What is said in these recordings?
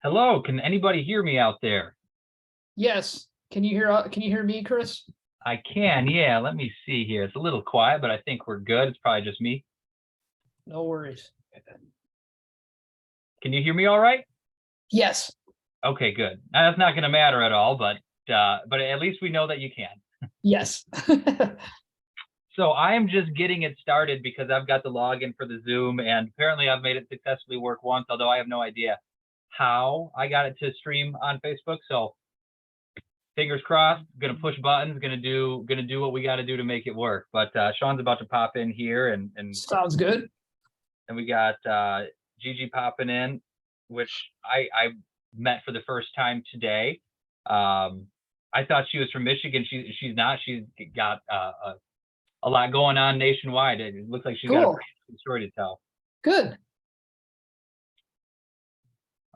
Hello, can anybody hear me out there? Yes. Can you hear me, Chris? I can, yeah. Let me see here. It's a little quiet, but I think we're good. It's probably just me. No worries. Can you hear me all right? Yes. Okay, good. Now, that's not going to matter at all, but at least we know that you can. Yes. So I am just getting it started because I've got the login for the Zoom, and apparently I've made it successfully work once, although I have no idea how I got it to stream on Facebook. So fingers crossed, gonna push buttons, gonna do what we got to do to make it work. But Sean's about to pop in here, and Sounds good. and we got Gigi popping in, which I met for the first time today. I thought she was from Michigan. She's not. She's got a lot going on nationwide. It looks like she's got a Cool. pretty good story to tell. Good.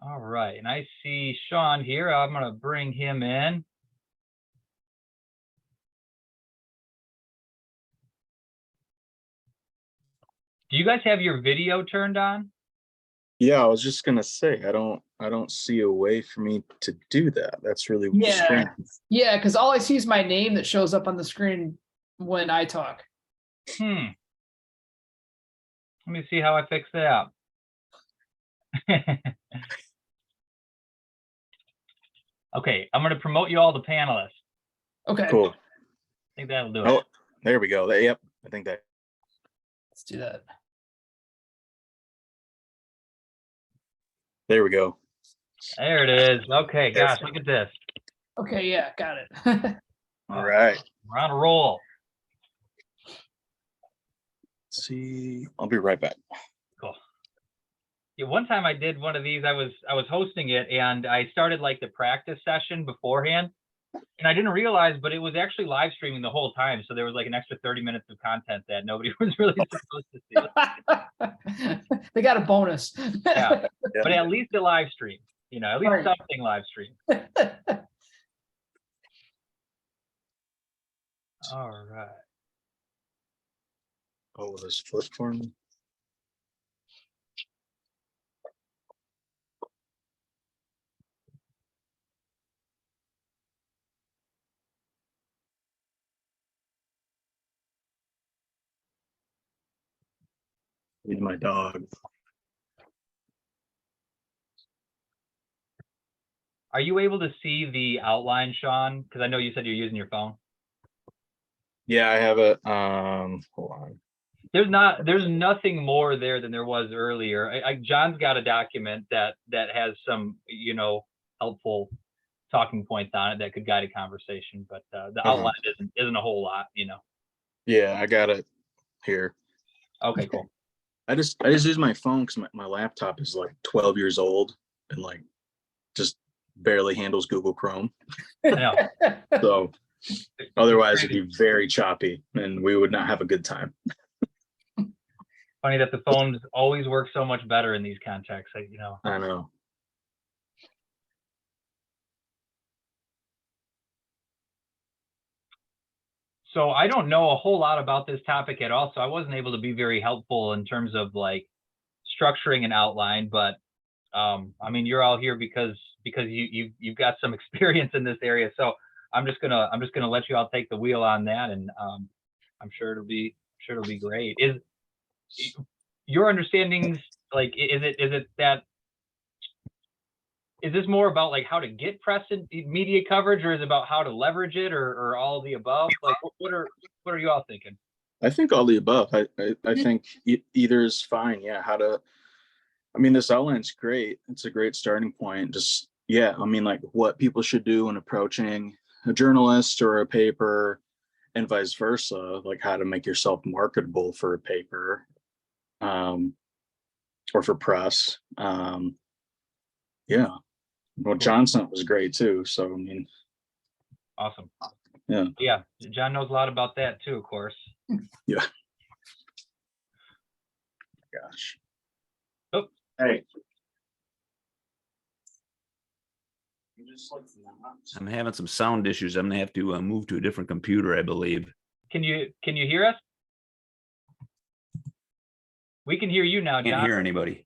All right, and I see Sean here. I'm gonna bring him in. Do you guys have your video turned on? Yeah, I was just gonna say I don't see a way for me to do that. That's really Yeah. strange. Yeah, because all I see is my name that shows up on the screen when I talk. Let me see how I fix that. Okay, I'm gonna promote you all to panelists. Okay. Cool. I think that'll do it. Oh, there we go. Yep, I think that. Let's do that. There we go. There it is. Okay, gosh, look at this. Okay, yeah, got it. All right. We're on a roll. Let's see, I'll be right back. Cool. Yeah, one time I did one of these. I was hosting it, and I started like the practice session beforehand, and I didn't realize, but it was actually live streaming the whole time. So there was like an extra 30 minutes of content that nobody was really supposed to see. They got a bonus. Yeah. But at least a live stream, at least Right. something live stream. All right. Oh, will this flip for me? Need my dog. Are you able to see the outline, Sean? Because I know you said you're using your phone. Yeah, I have it. Hold on. There's nothing more there than there was earlier. John's got a document that has some, helpful talking points on it that could guide a conversation, but the outline isn't a whole lot, Yeah, I got it here. Okay, cool. I just use my phone because my laptop is like 12 years old and like just barely handles Google Chrome. I know. So otherwise it'd be very choppy and we would not have a good time. Funny that the phones always work so much better in these contexts, I know. So I don't know a whole lot about this topic at all, so I wasn't able to be very helpful in terms of like structuring an outline, but I mean, you're all here because you've got some experience in this area. So I'm just gonna let you all take the wheel on that, and I'm sure it'll be great. Is your understandings like is this more about like how to get press and media coverage, or is it about how to leverage it, or all of the above? Like what are you all thinking? I think all the above. I think either is fine. Yeah, I mean, this outline's great. It's a great starting point. Just, yeah, I mean, like what people should do when approaching a journalist or a paper and vice versa, like how to make yourself marketable for a paper or for press. Yeah. Well, Johnson was great too. So, I mean. Awesome. Yeah. Yeah. John knows a lot about that too, of course. Yeah. Gosh. Oh. Hey. I'm having some sound issues. I'm gonna have to move to a different computer, I believe. Can you hear us? We can hear you now, John. Can't hear anybody.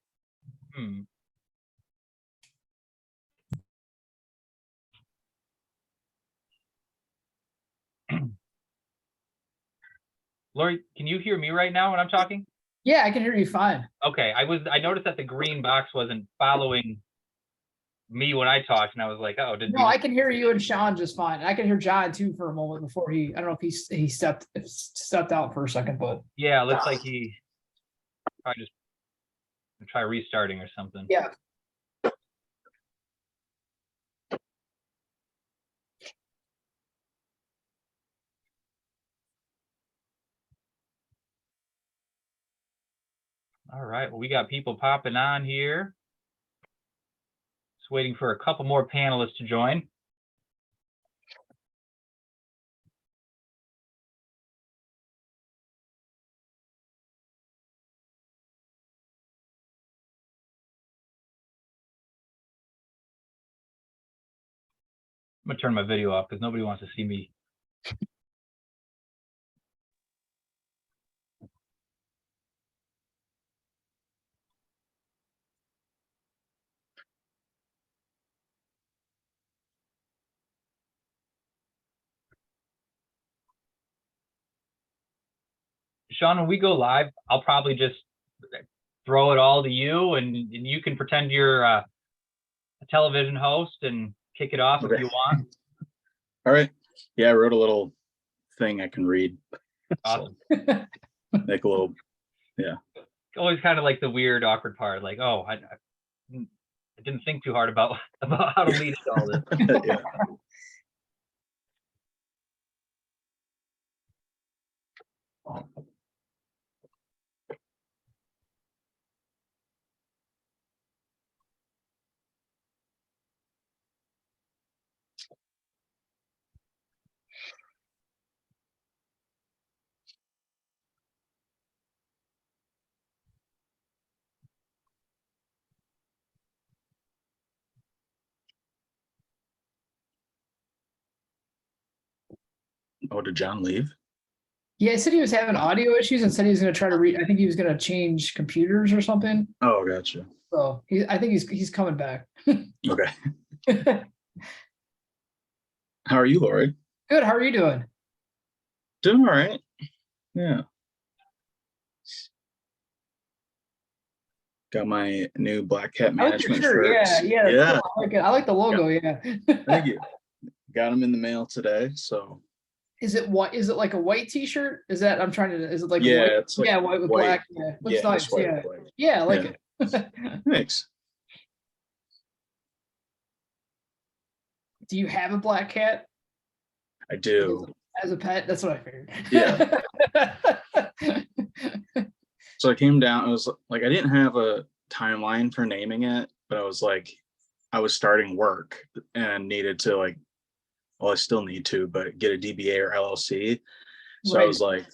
Lori, can you hear me right now when I'm talking? Yeah, I can hear you fine. Okay, I noticed that the green box wasn't following me when I talked, and I was like, oh, did No, I can hear you and Sean just fine. I can hear John too for a moment before I don't know if he stepped out for a second, but yeah, it looks like he probably just try restarting or something. yeah. All right, well, we got people popping on here. Just waiting for a couple more panelists to join. I'm gonna turn my video off because nobody wants to see me. Sean, when we go live, I'll probably just throw it all to you, and you can pretend you're a television host and kick it off if you want. All right. Yeah, I wrote a little thing I can read. Awesome. So, make a little, yeah. Always kind of like the weird, awkward part. Like, oh, I didn't think too hard about how to lead all this. Yeah. Oh, did John leave? Yeah, he said he was having audio issues and said he was going to try to I think he was going to change computers or something. Oh, gotcha. So I think he's coming back. Okay. How are you, Lori? Good. How are you doing? Doing all right. Yeah. Got my new Black Cat I like your management shirt. shirts. Yeah, that's Yeah. cool. I like it. I like the logo. Yeah. Thank you. Got them in the mail today. So Is it what? Is it like a white T-shirt? Is that I'm trying to? Is it like yeah, white? it's like yeah, white with white. black. Yeah, looks Yeah, nice. just white Yeah, with black. yeah, I like Yeah. it. Thanks. Do you have a black cat I do. as a pet? That's what I figured. Yeah. So I came down, it was like I didn't have a timeline for naming it, but I was like, I was starting work and needed to like, well, I still need to, but get a DBA or LLC. So I Right. was like,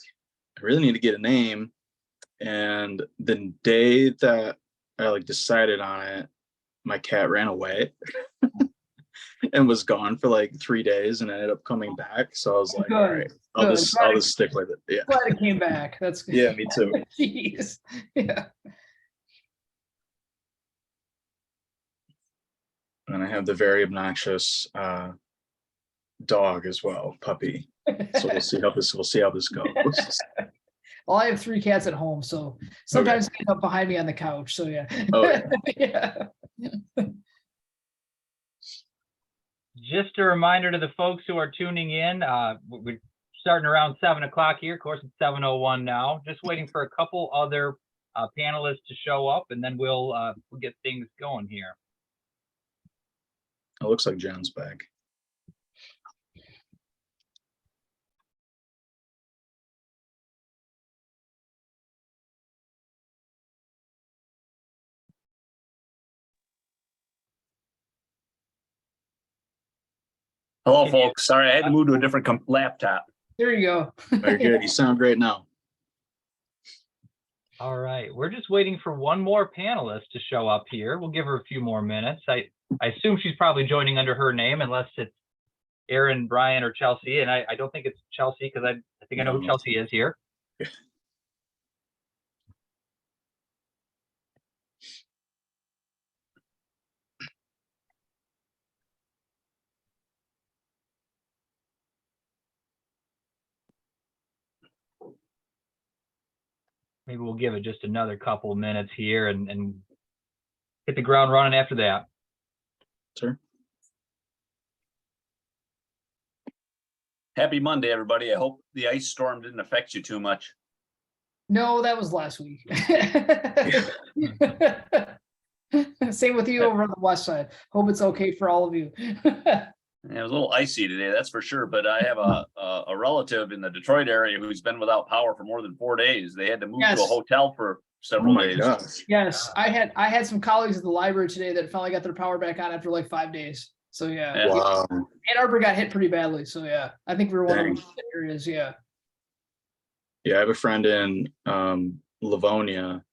I really need to get a name. And the day that I like decided on it, my cat ran away and was gone for like 3 days and ended up coming back. So I was like, Good, all right, I'll good. just stick with it. Yeah. Glad it came back. That's good. Yeah, me too. Jeez. Yeah. And I have the very obnoxious dog as well, puppy. So we'll see how this goes. Well, I have 3 cats at home, so sometimes they end up behind me on the couch. So yeah. Oh, yeah. Yeah. Just a reminder to the folks who are tuning in, we're starting around 7 o'clock here. Of course, it's 7:01 now. Just waiting for a couple other panelists to show up, and then we'll get things going here. It looks like John's back. Hello, folks. Sorry, I had to move to a different laptop. There you go. Very good. You sound great now. All right, we're just waiting for one more panelist to show up here. We'll give her a few more minutes. I assume she's probably joining under her name, unless it's Aaron, Brian, or Chelsea. And I don't think it's Chelsea, because I think I know who Chelsea is here. maybe we'll give it just another couple of minutes here and hit the ground running after that. Sure. Happy Monday, everybody. I hope the ice storm didn't affect you too much. No, that was last week. Same with you over on the west side. Hope it's okay for all of you. Yeah, it was a little icy today, that's for sure. But I have a relative in the Detroit area who's been without power for more than 4 days. They had to move to a Yes. hotel for Oh several my days. gosh. Yes, I had some colleagues at the library today that finally got their power back on after like 5 days. So yeah, Yeah. Wow. Ann Arbor got hit pretty badly. So yeah, I think we were one of Dang. those areas. Yeah. Yeah, I have a friend in Livonia,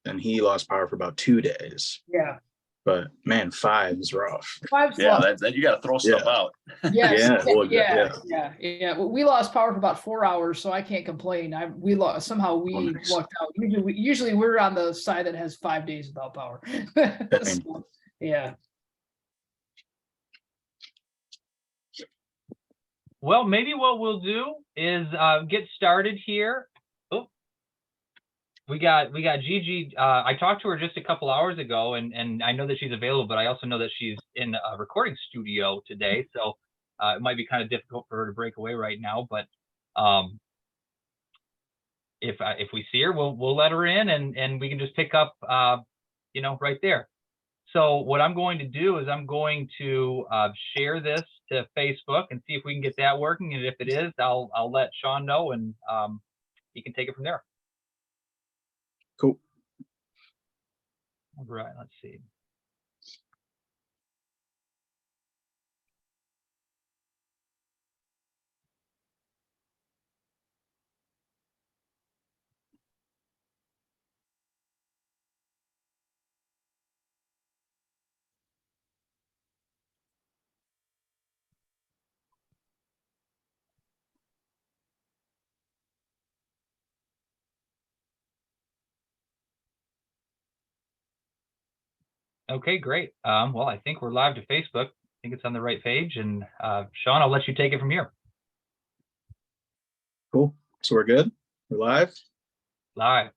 and he lost power for about 2 days. Yeah. But man, 5 is rough. Five's Yeah, lost. that you got to throw stuff Yeah. out. Yes. Yeah, well, Yeah. Well, we lost power for about 4 hours, so I can't complain. We lost somehow. We nice. lucked out. Usually we're on the side that has 5 days without power. So, yeah. Well, maybe what we'll do is get started here. Oh, we got Gigi. I talked to her just a couple hours ago, and I know that she's available, but I also know that she's in a recording studio today, so it might be kind of difficult for her to break away right now. But if we see her, we'll let her in, and we can just pick up, right there. So what I'm going to do is I'm going to share this to Facebook and see if we can get that working. And if it is, I'll let Sean know, and he can take it from there. Cool. All right, let's see. Okay, great. Well, I think we're live to Facebook. I think it's on the right page. And Sean, I'll let you take it from here. Cool. So we're good? We're live? Live.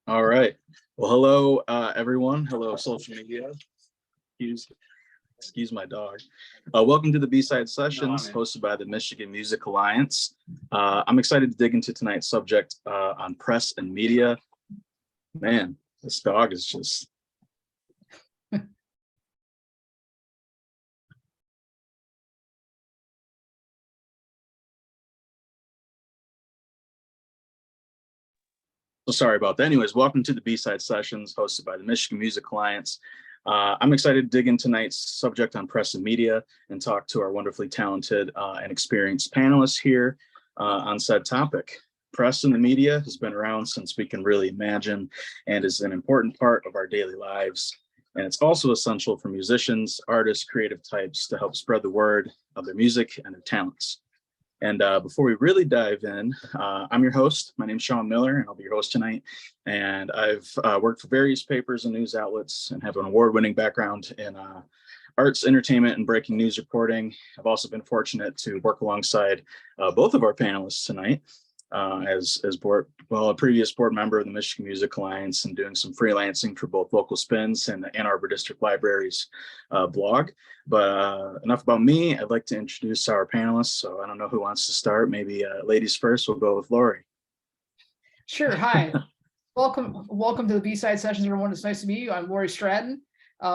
All right. Well, hello, everyone. Hello, social media. Excuse my dog. Welcome to the B-Side Sessions hosted by the Michigan Music Alliance. I'm excited to dig into tonight's subject on press and media. Man, this dog is just... So sorry about that. Anyways, welcome to the B-Side Sessions hosted by the Michigan Music Alliance. I'm excited to dig into tonight's subject on press and media and talk to our wonderfully talented and experienced panelists here on said topic. Press and the media has been around since we can really imagine and is an important part of our daily lives. And it's also essential for musicians, artists, creative types to help spread the word of their music and their talents. And before we really dive in, I'm your host. My name's Sean Miller, and I'll be your host tonight. And I've worked for various papers and news outlets and have an award-winning background in arts, entertainment, and breaking news reporting. I've also been fortunate to work alongside both of our panelists tonight as a previous board member of the Michigan Music Alliance and doing some freelancing for both Local Spins and the Ann Arbor District Library's blog. But enough about me. I'd like to introduce our panelists. So I don't know who wants to start. Maybe ladies first. We'll go with Lori. Sure. Hi. Welcome to the B-Side Sessions, everyone. It's nice to meet you. I'm Lori Stratton.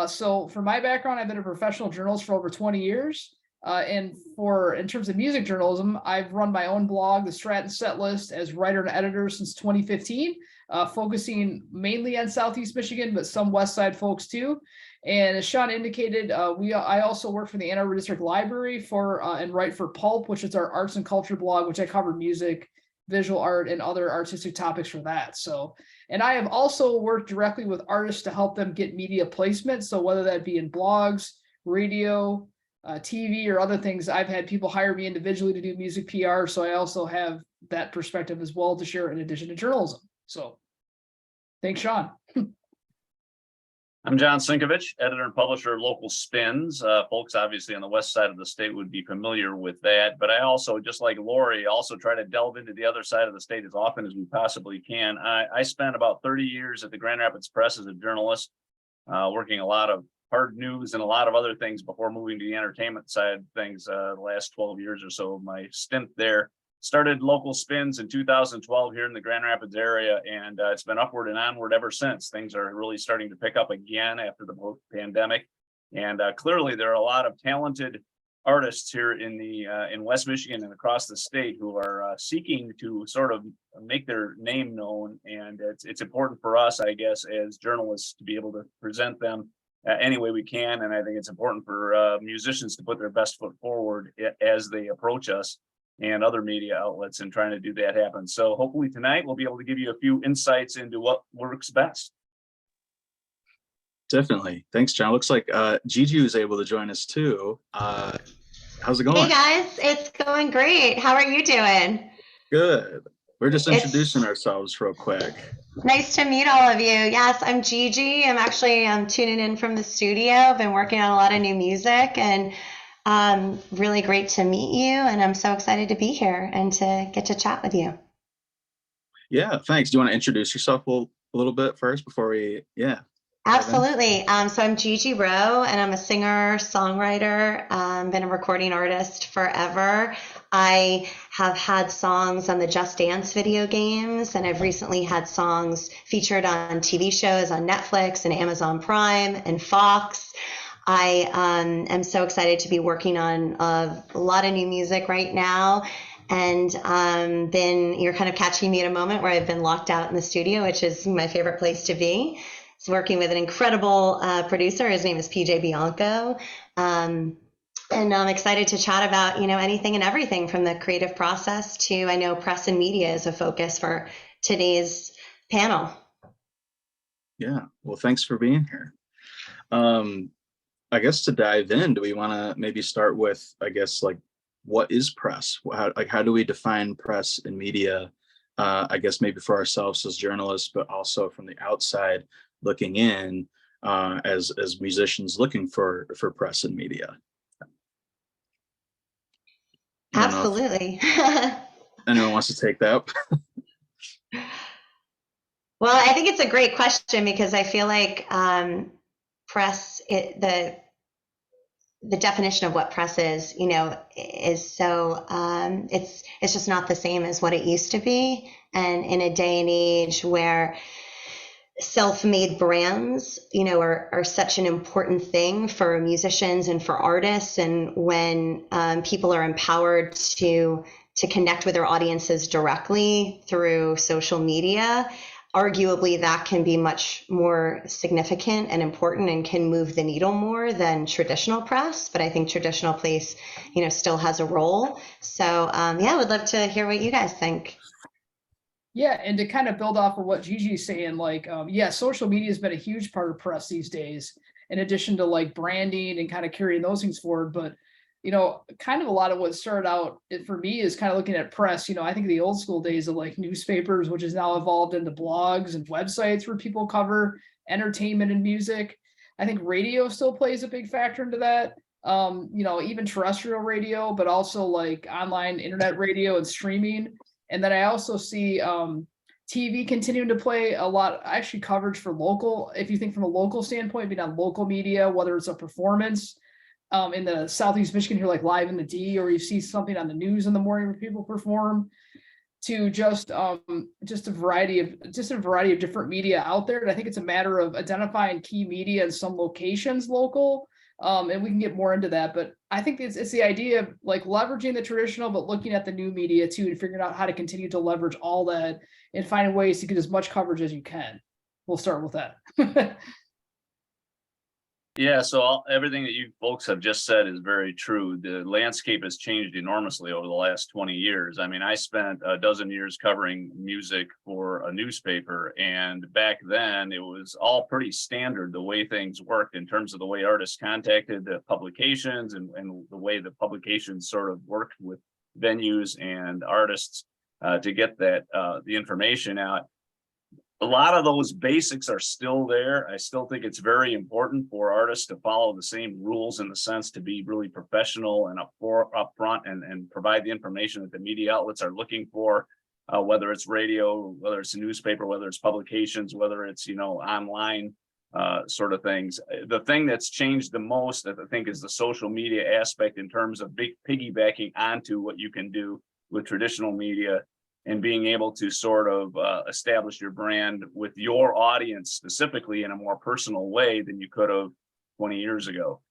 So for my background, I've been a professional journalist for over 20 years. In terms of music journalism, I've run my own blog, the Stratton Set List, as writer and editor since 2015, focusing mainly on Southeast Michigan, but some West Side folks too. And as Sean indicated, I also work for the Ann Arbor District Library and write for Pulp, which is our arts and culture blog, which I cover music, visual art, and other artistic topics for that. So, and I have also worked directly with artists to help them get media placement. So whether that be in blogs, radio, TV, or other things, I've had people hire me individually to do music PR. So I also have that perspective as well to share in addition to journalism. So thanks, Sean. I'm John Sinkevics, editor and publisher of Local Spins. Folks obviously on the west side of the state would be familiar with that, but I also, just like Lori, also try to delve into the other side of the state as often as we possibly can. I spent about 30 years at the Grand Rapids Press as a journalist, working a lot of hard news and a lot of other things before moving to the entertainment side of things the last 12 years or so. My stint there started Local Spins in 2012 here in the Grand Rapids area, and it's been upward and onward ever since. Things are really starting to pick up again after the pandemic, and clearly there are a lot of talented artists here in West Michigan and across the state who are seeking to sort of make their name known, and it's important for us, I guess, as journalists to be able to present them any way we can. And I think it's important for musicians to put their best foot forward as they approach us and other media outlets and trying to do that happen. So hopefully tonight we'll be able to give you a few insights into what works best. Definitely. Thanks, John. Looks like Gigi was able to join us too. How's it going? Hey guys, it's going great. How are you doing? Good. We're just introducing ourselves real quick. Nice to meet all of you. Yes, I'm Gigi. I'm tuning in from the studio. I've been working on a lot of new music, and really great to meet you. And I'm so excited to be here and to get to chat with you. Yeah, thanks. Do you want to introduce yourself a little bit first before we, Absolutely. So I'm Gigi Rowe, and I'm a singer, songwriter, been a recording artist forever. I have had songs on the Just Dance video games, and I've recently had songs featured on TV shows on Netflix and Amazon Prime and Fox. I am so excited to be working on a lot of new music right now. And you're kind of catching me at a moment where I've been locked out in the studio, which is my favorite place to be. It's working with an incredible producer. His name is PJ Bianco. And I'm excited to chat about, anything and everything from the creative process to, I know press and media is a focus for today's panel. Yeah, well, thanks for being here. I guess to dive in, do we want to maybe start with, what is press? How do we define press and media? I guess maybe for ourselves as journalists, but also from the outside looking in as musicians looking for press and media. Absolutely. Anyone wants to take that up? Well, I think it's a great question because I feel like press, the definition of what press is, is so it's just not the same as what it used to be. And in a day and age where self-made brands, are such an important thing for musicians and for artists, and when people are empowered to connect with their audiences directly through social media, arguably that can be much more significant and important and can move the needle more than traditional press. But I think traditional press, still has a role. So I would love to hear what you guys think. Yeah, and to kind of build off of what Gigi's saying, social media has been a huge part of press these days, in addition to branding and kind of carrying those things forward. But, kind of a lot of what started out for me is kind of looking at press. I think of the old school days of newspapers, which has now evolved into blogs and websites where people cover entertainment and music. I think radio still plays a big factor into that. Even terrestrial radio, but also online internet radio and streaming. And then I also see TV continuing to play a lot, actually coverage for local, if you think from a local standpoint, being on local media, whether it's a performance in the Southeast Michigan here, like Live in the D, or you see something on the news in the morning where people perform, to just a variety of different media out there. And I think it's a matter of identifying key media in some locations local. And we can get more into that, but I think it's the idea of leveraging the traditional, but looking at the new media too, and figuring out how to continue to leverage all that and finding ways to get as much coverage as you can. We'll start with that. Yeah, so everything that you folks have just said is very true. The landscape has changed enormously over the last 20 years. I mean, I spent a dozen years covering music for a newspaper, and back then it was all pretty standard the way things worked in terms of the way artists contacted the publications and the way the publications sort of worked with venues and artists to get that the information out. a lot of those basics are still there. I still think it's very important for artists to follow the same rules in the sense to be really professional and upfront and provide the information that the media outlets are looking for, whether it's radio, whether it's a newspaper, whether it's publications, whether it's, you know, online sort of things. The thing that's changed the most, I think, is the social media aspect in terms of piggybacking onto what you can do with traditional media and being able to sort of establish your brand with your audience specifically in a more personal way than you could have 20 years ago.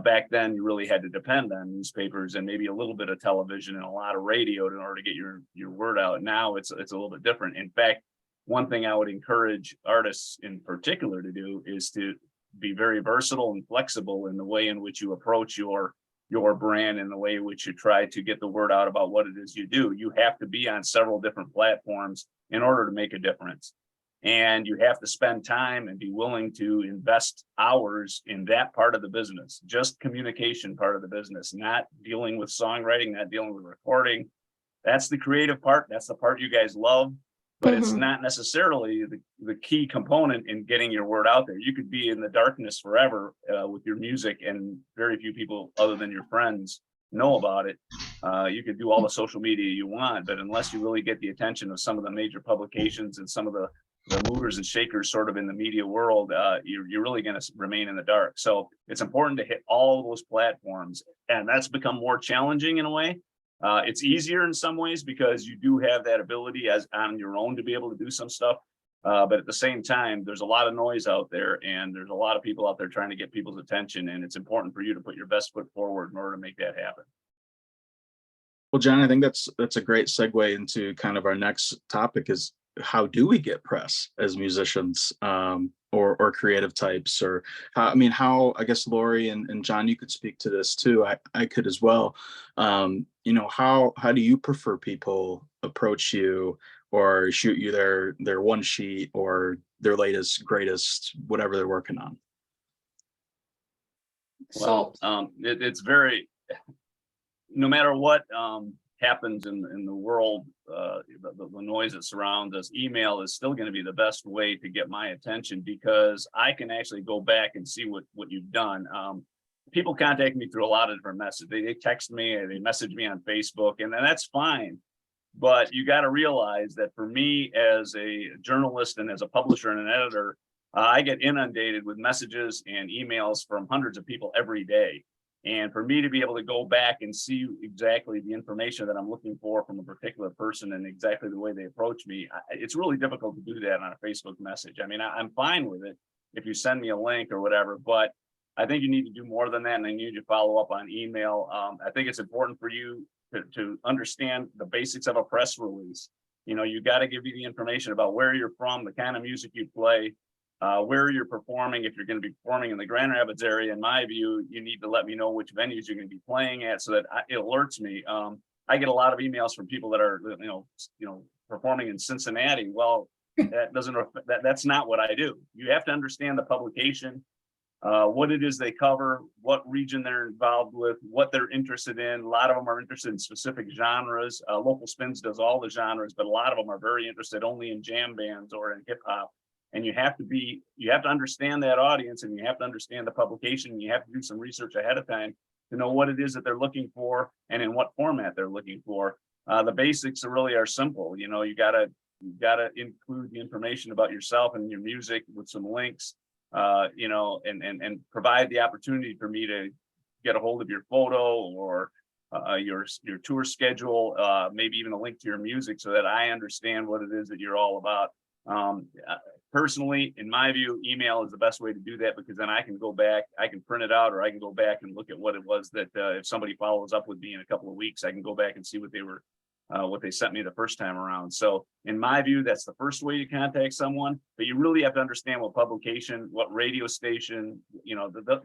Back then, you really had to depend on newspapers and maybe a little bit of television and a lot of radio in order to get your word out. Now it's a little bit different. In fact, one thing I would encourage artists in particular to do is to be very versatile and flexible in the way in which you approach your brand and the way in which you try to get the word out about what it is you do. You have to be on several different platforms in order to make a difference. And you have to spend time and be willing to invest hours in that part of the business, just communication part of the business, not dealing with songwriting, not dealing with recording. That's the creative part. That's the part you guys love, but it's not necessarily the key component in getting your word out there. You could be in the darkness forever with your music and very few people other than your friends know about it. You could do all the social media you want, but unless you really get the attention of some of the major publications and some of the movers and shakers sort of in the media world, you're really going to remain in the dark. So it's important to hit all those platforms, and that's become more challenging in a way. It's easier in some ways because you do have that ability as on your own to be able to do some stuff. But at the same time, there's a lot of noise out there and there's a lot of people out there trying to get people's attention. And it's important for you to put your best foot forward in order to make that happen. Well, John, I think that's a great segue into kind of our next topic is how do we get press as musicians or creative types, or how, I guess Lori and John, you could speak to this too. I could as well. How do you prefer people approach you or shoot you their one sheet or their latest, greatest, whatever they're working on? Well, it's very, no matter what happens in the world, the noise that surrounds us, email is still going to be the best way to get my attention because I can actually go back and see what you've done. People contact me through a lot of different messages. They text me, they message me on Facebook, and that's fine. But you got to realize that for me as a journalist and as a publisher and an editor, I get inundated with messages and emails from hundreds of people every day. And for me to be able to go back and see exactly the information that I'm looking for from a particular person and exactly the way they approach me, it's really difficult to do that on a Facebook message. I mean, I'm fine with it if you send me a link or whatever, but I think you need to do more than that, and I need you to follow up on email. I think it's important for you to understand the basics of a press release. You got to give you the information about where you're from, the kind of music you play, where you're performing. If you're going to be performing in the Grand Rapids area, in my view, you need to let me know which venues you're going to be playing at so that it alerts me. I get a lot of emails from people that are, performing in Cincinnati. Well, that's not what I do. You have to understand the publication, what it is they cover, what region they're involved with, what they're interested in. A lot of them are interested in specific genres. Local Spins does all the genres, but a lot of them are very interested only in jam bands or in hip hop. And you have to understand that audience, and you have to understand the publication, and you have to do some research ahead of time to know what it is that they're looking for and in what format they're looking for. The basics really are simple. You gotta include the information about yourself and your music with some links, and provide the opportunity for me to get a hold of your photo or your tour schedule, maybe even a link to your music so that I understand what it is that you're all about. Personally, in my view, email is the best way to do that because then I can go back, I can print it out, or I can go back and look at what it was that if somebody follows up with me in a couple of weeks, I can go back and see what they sent me the first time around. So in my view, that's the first way to contact someone, but you really have to understand what publication, what radio station,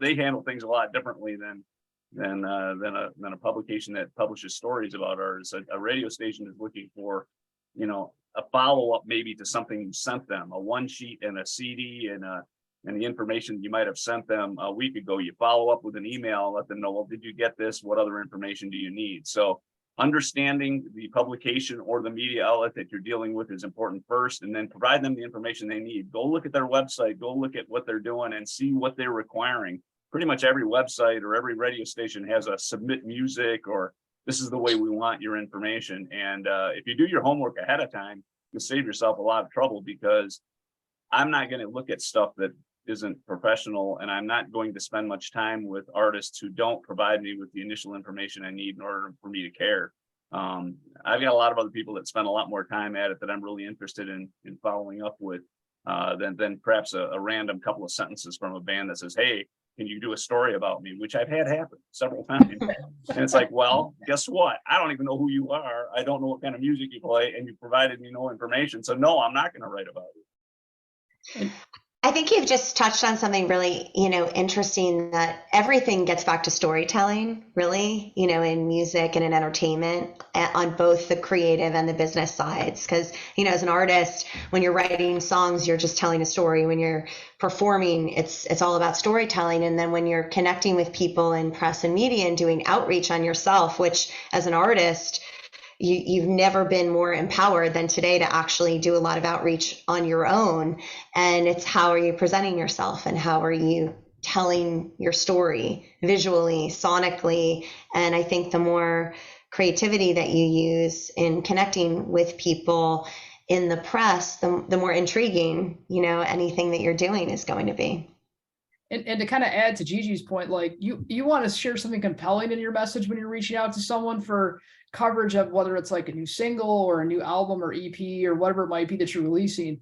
they handle things a lot differently than a publication that publishes stories about ours. A radio station is looking for, a follow-up maybe to something you sent them, a one sheet and a CD and the information you might have sent them a week ago. You follow up with an email, let them know, well, did you get this? What other information do you need? So understanding the publication or the media outlet that you're dealing with is important first, and then provide them the information they need. Go look at their website, go look at what they're doing and see what they're requiring. Pretty much every website or every radio station has a submit music, or this is the way we want your information. And if you do your homework ahead of time, you'll save yourself a lot of trouble, because I'm not going to look at stuff that isn't professional, and I'm not going to spend much time with artists who don't provide me with the initial information I need in order for me to care. I've got a lot of other people that spend a lot more time at it that I'm really interested in following up with than perhaps a random couple of sentences from a band that says, hey, can you do a story about me? Which I've had happen several times. And it's like, well, guess what? I don't even know who you are. I don't know what kind of music you play, and you provided me no information. So no, I'm not going to write about you. I think you've just touched on something really, interesting, that everything gets back to storytelling, really, in music and in entertainment, on both the creative and the business sides. Because, as an artist, when you're writing songs, you're just telling a story. When you're performing, it's all about storytelling. And then when you're connecting with people in press and media and doing outreach on yourself, which as an artist, you've never been more empowered than today to actually do a lot of outreach on your own. And it's how are you presenting yourself, and how are you telling your story visually, sonically. And I think the more creativity that you use in connecting with people in the press, the more intriguing, anything that you're doing is going to be. And to kind of add to Gigi's point, like you want to share something compelling in your message when you're reaching out to someone for coverage of whether it's like a new single or a new album or EP or whatever it might be that you're releasing.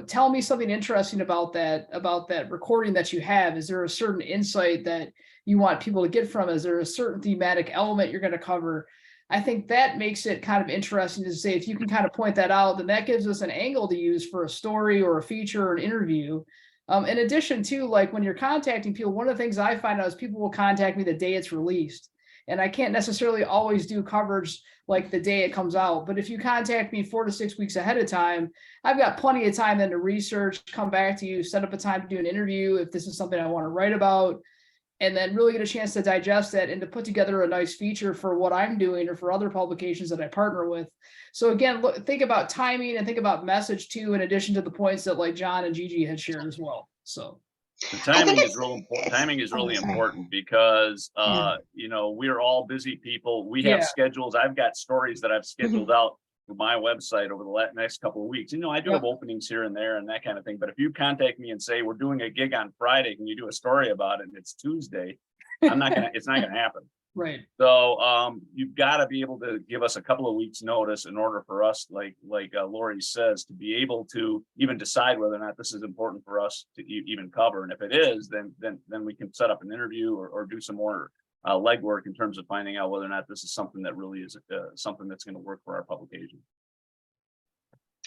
Tell me something interesting about that recording that you have. Is there a certain insight that you want people to get from it? Is there a certain thematic element you're going to cover? I think that makes it kind of interesting to say, if you can kind of point that out, then that gives us an angle to use for a story or a feature or an interview. In addition to, like, when you're contacting people, one of the things I find out is people will contact me the day it's released. And I can't necessarily always do coverage like the day it comes out. But if you contact me 4 to 6 weeks ahead of time, I've got plenty of time then to research, come back to you, set up a time to do an interview if this is something I want to write about, and then really get a chance to digest that and to put together a nice feature for what I'm doing or for other publications that I partner with. So again, think about timing and think about message too, in addition to the points that like John and Gigi had shared as well. So the timing is real important. Timing is really important because, we're all busy people. We have schedules. I've got stories that I've scheduled out for my website over the next couple of weeks. I do have openings here and there and that kind of thing. But if you contact me and say, we're doing a gig on Friday, can you do a story about it? And it's Tuesday, it's not going to happen. Right. So you've got to be able to give us a couple of weeks notice in order for us, like Lori says, to be able to even decide whether or not this is important for us to even cover. And if it is, then we can set up an interview or do some more legwork in terms of finding out whether or not this is something that really is something that's going to work for our publication.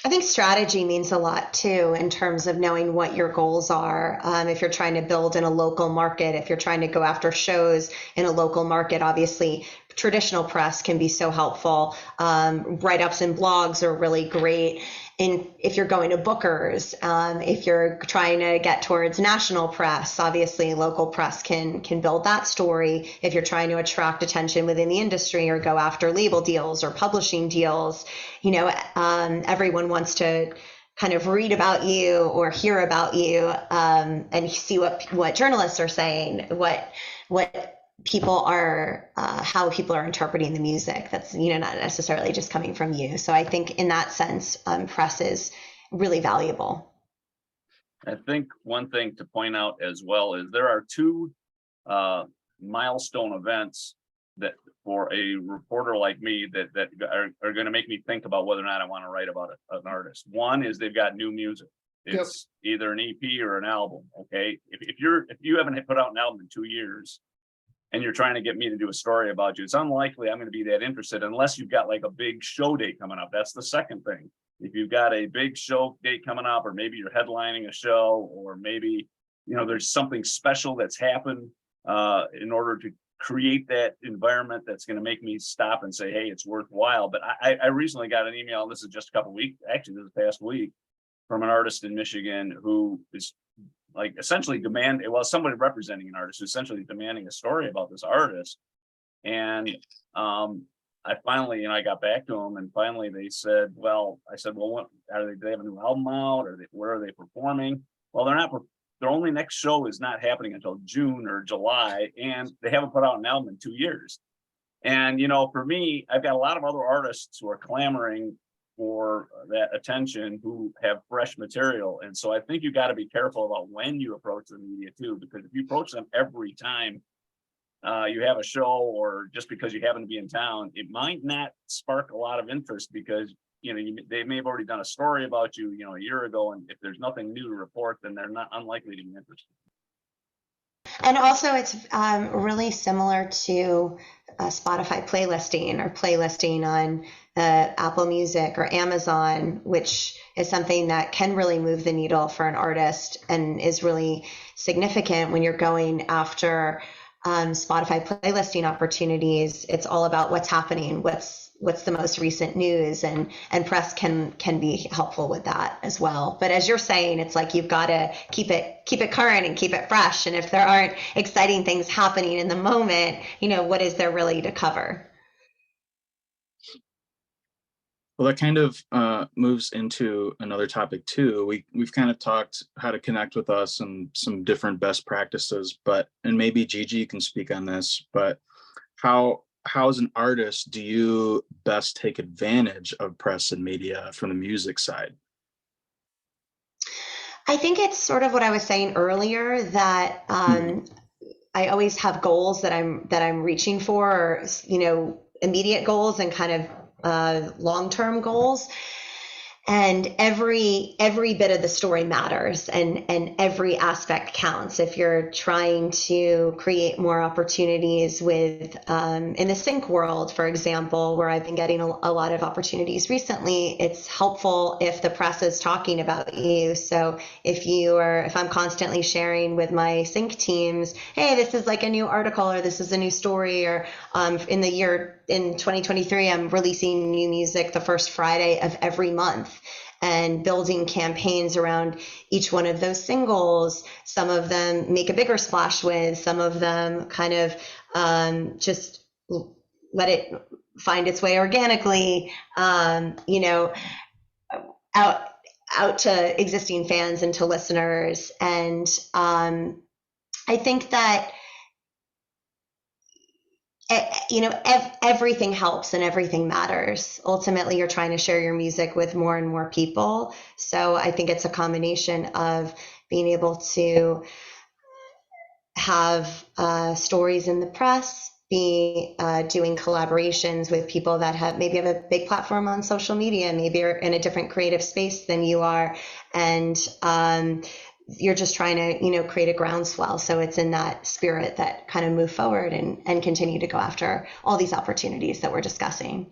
I think strategy means a lot too, in terms of knowing what your goals are. If you're trying to build in a local market, if you're trying to go after shows in a local market, obviously traditional press can be so helpful. Write-ups and blogs are really great. And if you're going to bookers, if you're trying to get towards national press, obviously local press can build that story. If you're trying to attract attention within the industry or go after label deals or publishing deals, everyone wants to kind of read about you or hear about you, and see what journalists are saying, what people are, how people are interpreting the music. That's, not necessarily just coming from you. So I think in that sense, press is really valuable. I think one thing to point out as well is there are two milestone events that for a reporter like me that are going to make me think about whether or not I want to write about an artist. One is they've got new music. It's either an EP or an album. Okay. If you haven't put out an album in 2 years, and you're trying to get me to do a story about you, it's unlikely I'm going to be that interested unless you've got like a big show date coming up. That's the second thing. If you've got a big show date coming up, or maybe you're headlining a show, or maybe, there's something special that's happened in order to create that environment that's going to make me stop and say, hey, it's worthwhile. But I recently got an email, this is just a couple of weeks, actually this past week, from an artist in Michigan who is like essentially somebody representing an artist who's essentially demanding a story about this artist. And I finally, I got back to them, and finally they said, well, I said, well, what are they? Do they have a new album out? Or where are they performing? Well, they're not. Their only next show is not happening until June or July, and they haven't put out an album in 2 years. And for me, I've got a lot of other artists who are clamoring for that attention, who have fresh material. And so I think you got to be careful about when you approach the media too, because if you approach them every time you have a show, or just because you happen to be in town, it might not spark a lot of interest, because they may have already done a story about you a year ago, and if there's nothing new to report, then they're not unlikely to be interested. And also, it's really similar to Spotify playlisting, or playlisting on Apple Music or Amazon, which is something that can really move the needle for an artist and is really significant when you're going after Spotify playlisting opportunities. It's all about what's happening, what's the most recent news, and press can be helpful with that as well. But as you're saying, it's like you've got to keep it current and keep it fresh. And if there aren't exciting things happening in the moment, what is there really to cover? Well, that kind of moves into another topic too. We've kind of talked how to connect with us and some different best practices, and maybe Gigi can speak on this, but how as an artist do you best take advantage of press and media from the music side? I think it's sort of what I was saying earlier, that I always have goals that I'm reaching for, or, immediate goals and kind of long-term goals. And every bit of the story matters, and every aspect counts. If you're trying to create more opportunities with in the sync world, for example, where I've been getting a lot of opportunities recently, it's helpful if the press is talking about you. So if I'm constantly sharing with my sync teams, hey, this is like a new article, or this is a new story, or in 2023, I'm releasing new music the first Friday of every month, and building campaigns around each one of those singles. Some of them make a bigger splash with, some of them kind of just let it find its way organically, out to existing fans and to listeners. And I think that everything helps and everything matters. Ultimately, you're trying to share your music with more and more people. So I think it's a combination of being able to have stories in the press, doing collaborations with people that have a big platform on social media, maybe are in a different creative space than you are, and you're just trying to, create a groundswell. So it's in that spirit that kind of move forward and continue to go after all these opportunities that we're discussing.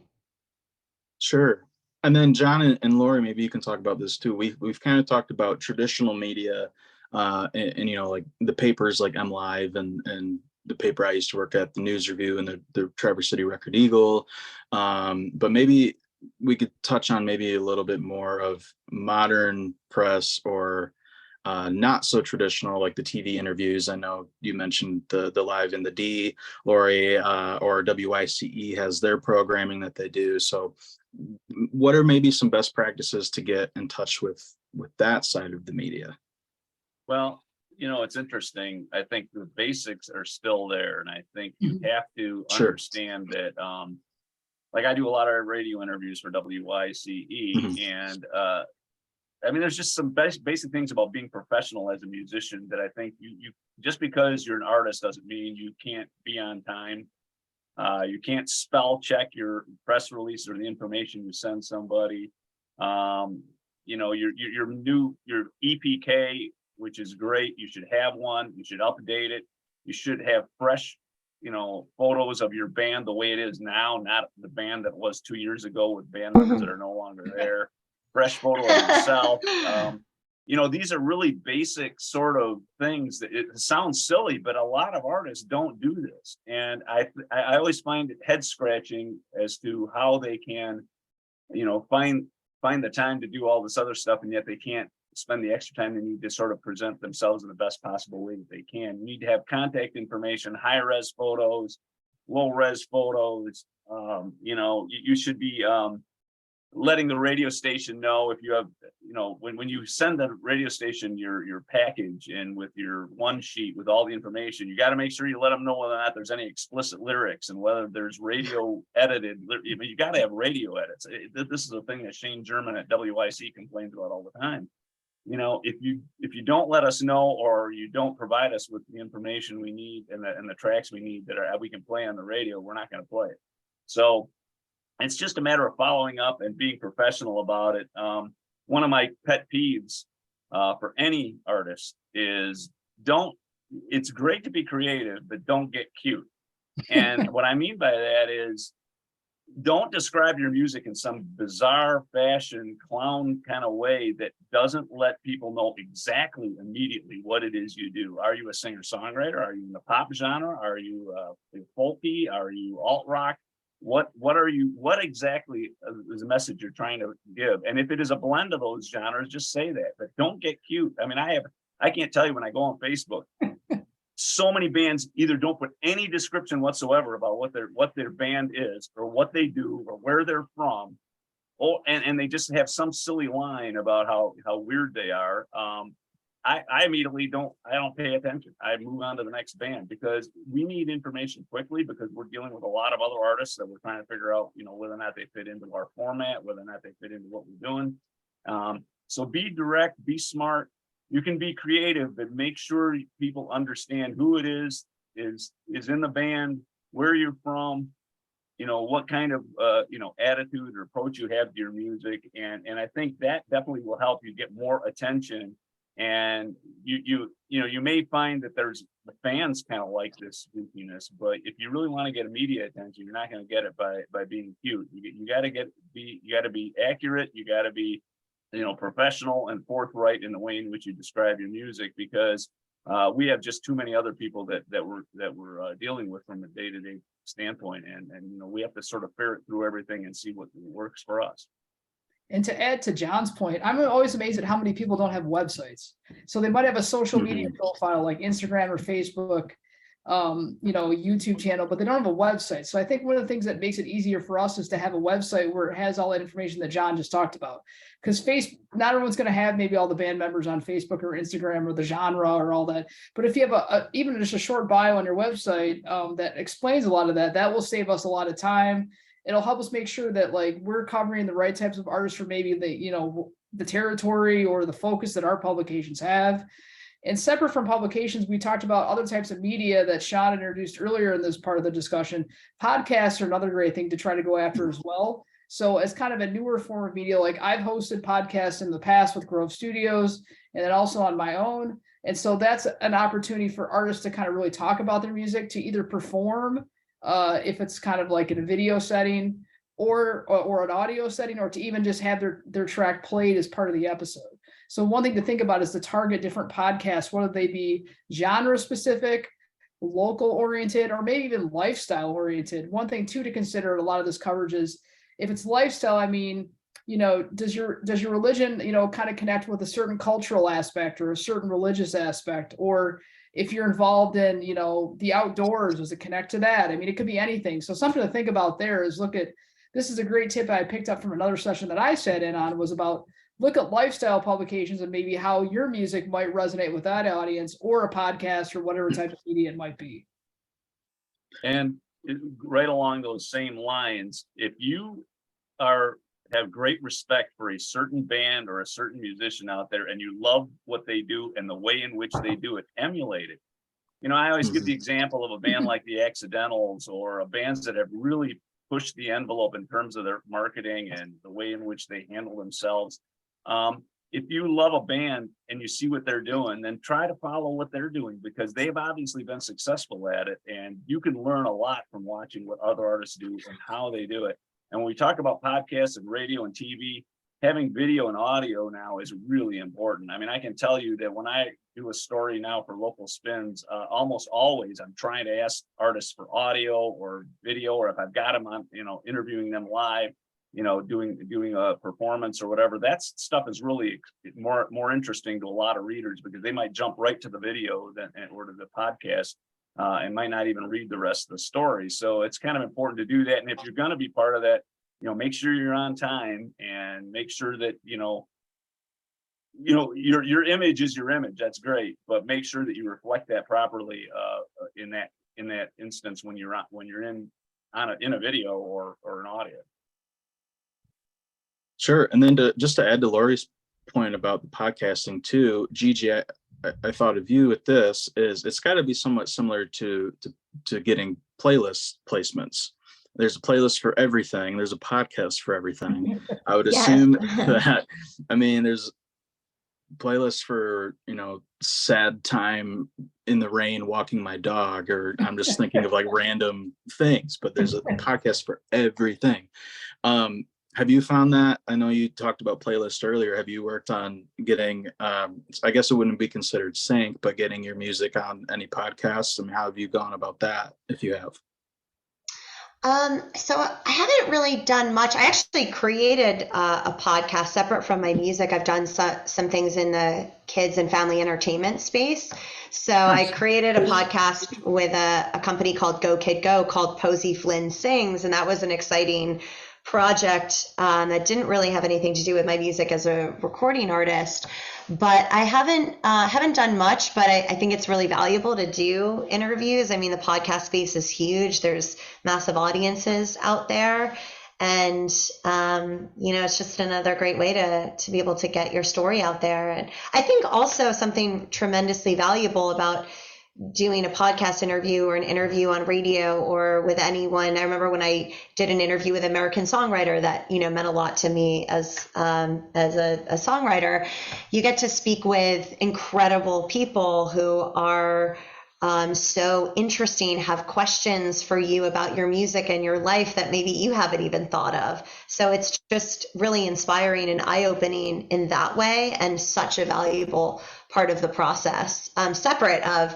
Sure. And then John and Lori, maybe you can talk about this too. We've kind of talked about traditional media, and like the papers like MLive and the paper I used to work at, the News Review, and the Traverse City Record Eagle. But maybe we could touch on maybe a little bit more of modern press, or not so traditional, like the TV interviews. I know you mentioned the Live in the D, Lori, or WICE has their programming that they do. So what are maybe some best practices to get in touch with that side of the media? Well, it's interesting. I think the basics are still there. And I think you have to understand that, like I do a lot of radio interviews for WICE, and there's just some basic things about being professional as a musician that I think you just because you're an artist doesn't mean you can't be on time. You can't spell check your press release or the information you send somebody. Your EPK, which is great. You should have one. You should update it. You should have fresh, photos of your band the way it is now, not the band that was 2 years ago with band members that are no longer there. Fresh photo of yourself. These are really basic sort of things that it sounds silly, but a lot of artists don't do this. And I always find it head scratching as to how they can, find the time to do all this other stuff, and yet they can't spend the extra time they need to sort of present themselves in the best possible way that they can. You need to have contact information, high res photos, low res photos. You should be letting the radio station know if you have, when you send the radio station your package and with your one sheet with all the information, you got to make sure you let them know whether or not there's any explicit lyrics and whether there's radio edited. You got to have radio edits. This is a thing that Shane German at WIC complains about all the time. If you don't let us know, or you don't provide us with the information we need and the tracks we need that we can play on the radio, we're not going to play it. So it's just a matter of following up and being professional about it. One of my pet peeves for any artist is it's great to be creative, but don't get cute. And what I mean by that is, don't describe your music in some bizarre fashion, clown kind of way that doesn't let people know exactly immediately what it is you do. Are you a singer-songwriter? Are you in the pop genre? Are you folky? Are you alt rock? What exactly is the message you're trying to give? And if it is a blend of those genres, just say that, but don't get cute. I mean, I can't tell you, when I go on Facebook, so many bands either don't put any description whatsoever about what their band is, or what they do, or where they're from, and they just have some silly line about how weird they are. I immediately don't pay attention. I move on to the next band, because we need information quickly, because we're dealing with a lot of other artists that we're trying to figure out, whether or not they fit into our format, whether or not they fit into what we're doing. So be direct, be smart. You can be creative, but make sure people understand who it is in the band, where you're from, what kind of attitude or approach you have to your music, and I think that definitely will help you get more attention. And you may find that the fans kind of like this goofiness, but if you really want to get immediate attention, you're not going to get it by being cute. You got to be accurate. You got to be professional and forthright in the way in which you describe your music, because we have just too many other people that we're dealing with from a day-to-day standpoint, and we have to sort of ferret through everything and see what works for us. And to add to John's point, I'm always amazed at how many people don't have websites. So they might have a social media profile like Instagram or Facebook, YouTube channel, but they don't have a website. So I think one of the things that makes it easier for us is to have a website where it has all that information that John just talked about. Because not everyone's going to have maybe all the band members on Facebook or Instagram or the genre or all that. But if you have even just a short bio on your website that explains a lot of that, that will save us a lot of time. It'll help us make sure that we're covering the right types of artists for maybe the territory or the focus that our publications have. And separate from publications, we talked about other types of media that Sean introduced earlier in this part of the discussion. Podcasts are another great thing to try to go after as well. So as kind of a newer form of media, I've hosted podcasts in the past with Grove Studios, and then also on my own. And so that's an opportunity for artists to kind of really talk about their music, to either perform if it's kind of like in a video setting or an audio setting, or to even just have their track played as part of the episode. So one thing to think about is to target different podcasts, whether they be genre specific, local oriented, or maybe even lifestyle oriented. One thing too to consider a lot of this coverage is, if it's lifestyle, I mean, does your religion, kind of connect with a certain cultural aspect or a certain religious aspect? Or if you're involved in, the outdoors, does it connect to that? I mean, it could be anything. So something to think about there is this is a great tip I picked up from another session that I sat in on, was about look at lifestyle publications and maybe how your music might resonate with that audience, or a podcast or whatever type of media it might be. And right along those same lines, if you have great respect for a certain band or a certain musician out there, and you love what they do and the way in which they do it, emulate it. I always give the example of a band like the Accidentals, or bands that have really pushed the envelope in terms of their marketing and the way in which they handle themselves. If you love a band and you see what they're doing, then try to follow what they're doing, because they've obviously been successful at it, and you can learn a lot from watching what other artists do and how they do it. And when we talk about podcasts and radio and TV, having video and audio now is really important. I mean, I can tell you that when I do a story now for local spins, almost always I'm trying to ask artists for audio or video, or if I've got them on, interviewing them live, doing a performance or whatever. That stuff is really more interesting to a lot of readers, because they might jump right to the video or to the podcast. and might not even read the rest of the story. So it's kind of important to do that. And if you're going to be part of that, make sure you're on time, and make sure that, your image is your image. That's great, but make sure that you reflect that properly in that instance when you're in a video or an audio. Sure. And then just to add to Lori's point about the podcasting too, Gigi, I thought of you with this, is it's got to be somewhat similar to getting playlist placements. There's a playlist for everything. There's a podcast for everything. I would assume that, there's playlists for, sad time in the rain walking my dog, or I'm just thinking of like random things, but there's a podcast for everything. Have you found that? I know you talked about playlists earlier. Have you worked on getting, I guess it wouldn't be considered sync, but getting your music on any podcasts? How have you gone about that, if you have? So I haven't really done much. I actually created a podcast separate from my music. I've done some things in the kids and family entertainment space. So I created a podcast with a company called Go Kid Go called Posey Flynn Sings. And that was an exciting project that didn't really have anything to do with my music as a recording artist. But I haven't done much, but I think it's really valuable to do interviews. The podcast space is huge. There's massive audiences out there. And, it's just another great way to be able to get your story out there. And I think also something tremendously valuable about doing a podcast interview or an interview on radio or with anyone. I remember when I did an interview with an American songwriter that, meant a lot to me as a songwriter. You get to speak with incredible people who are so interesting, have questions for you about your music and your life that maybe you haven't even thought of. So it's just really inspiring and eye-opening in that way, and such a valuable part of the process, separate of,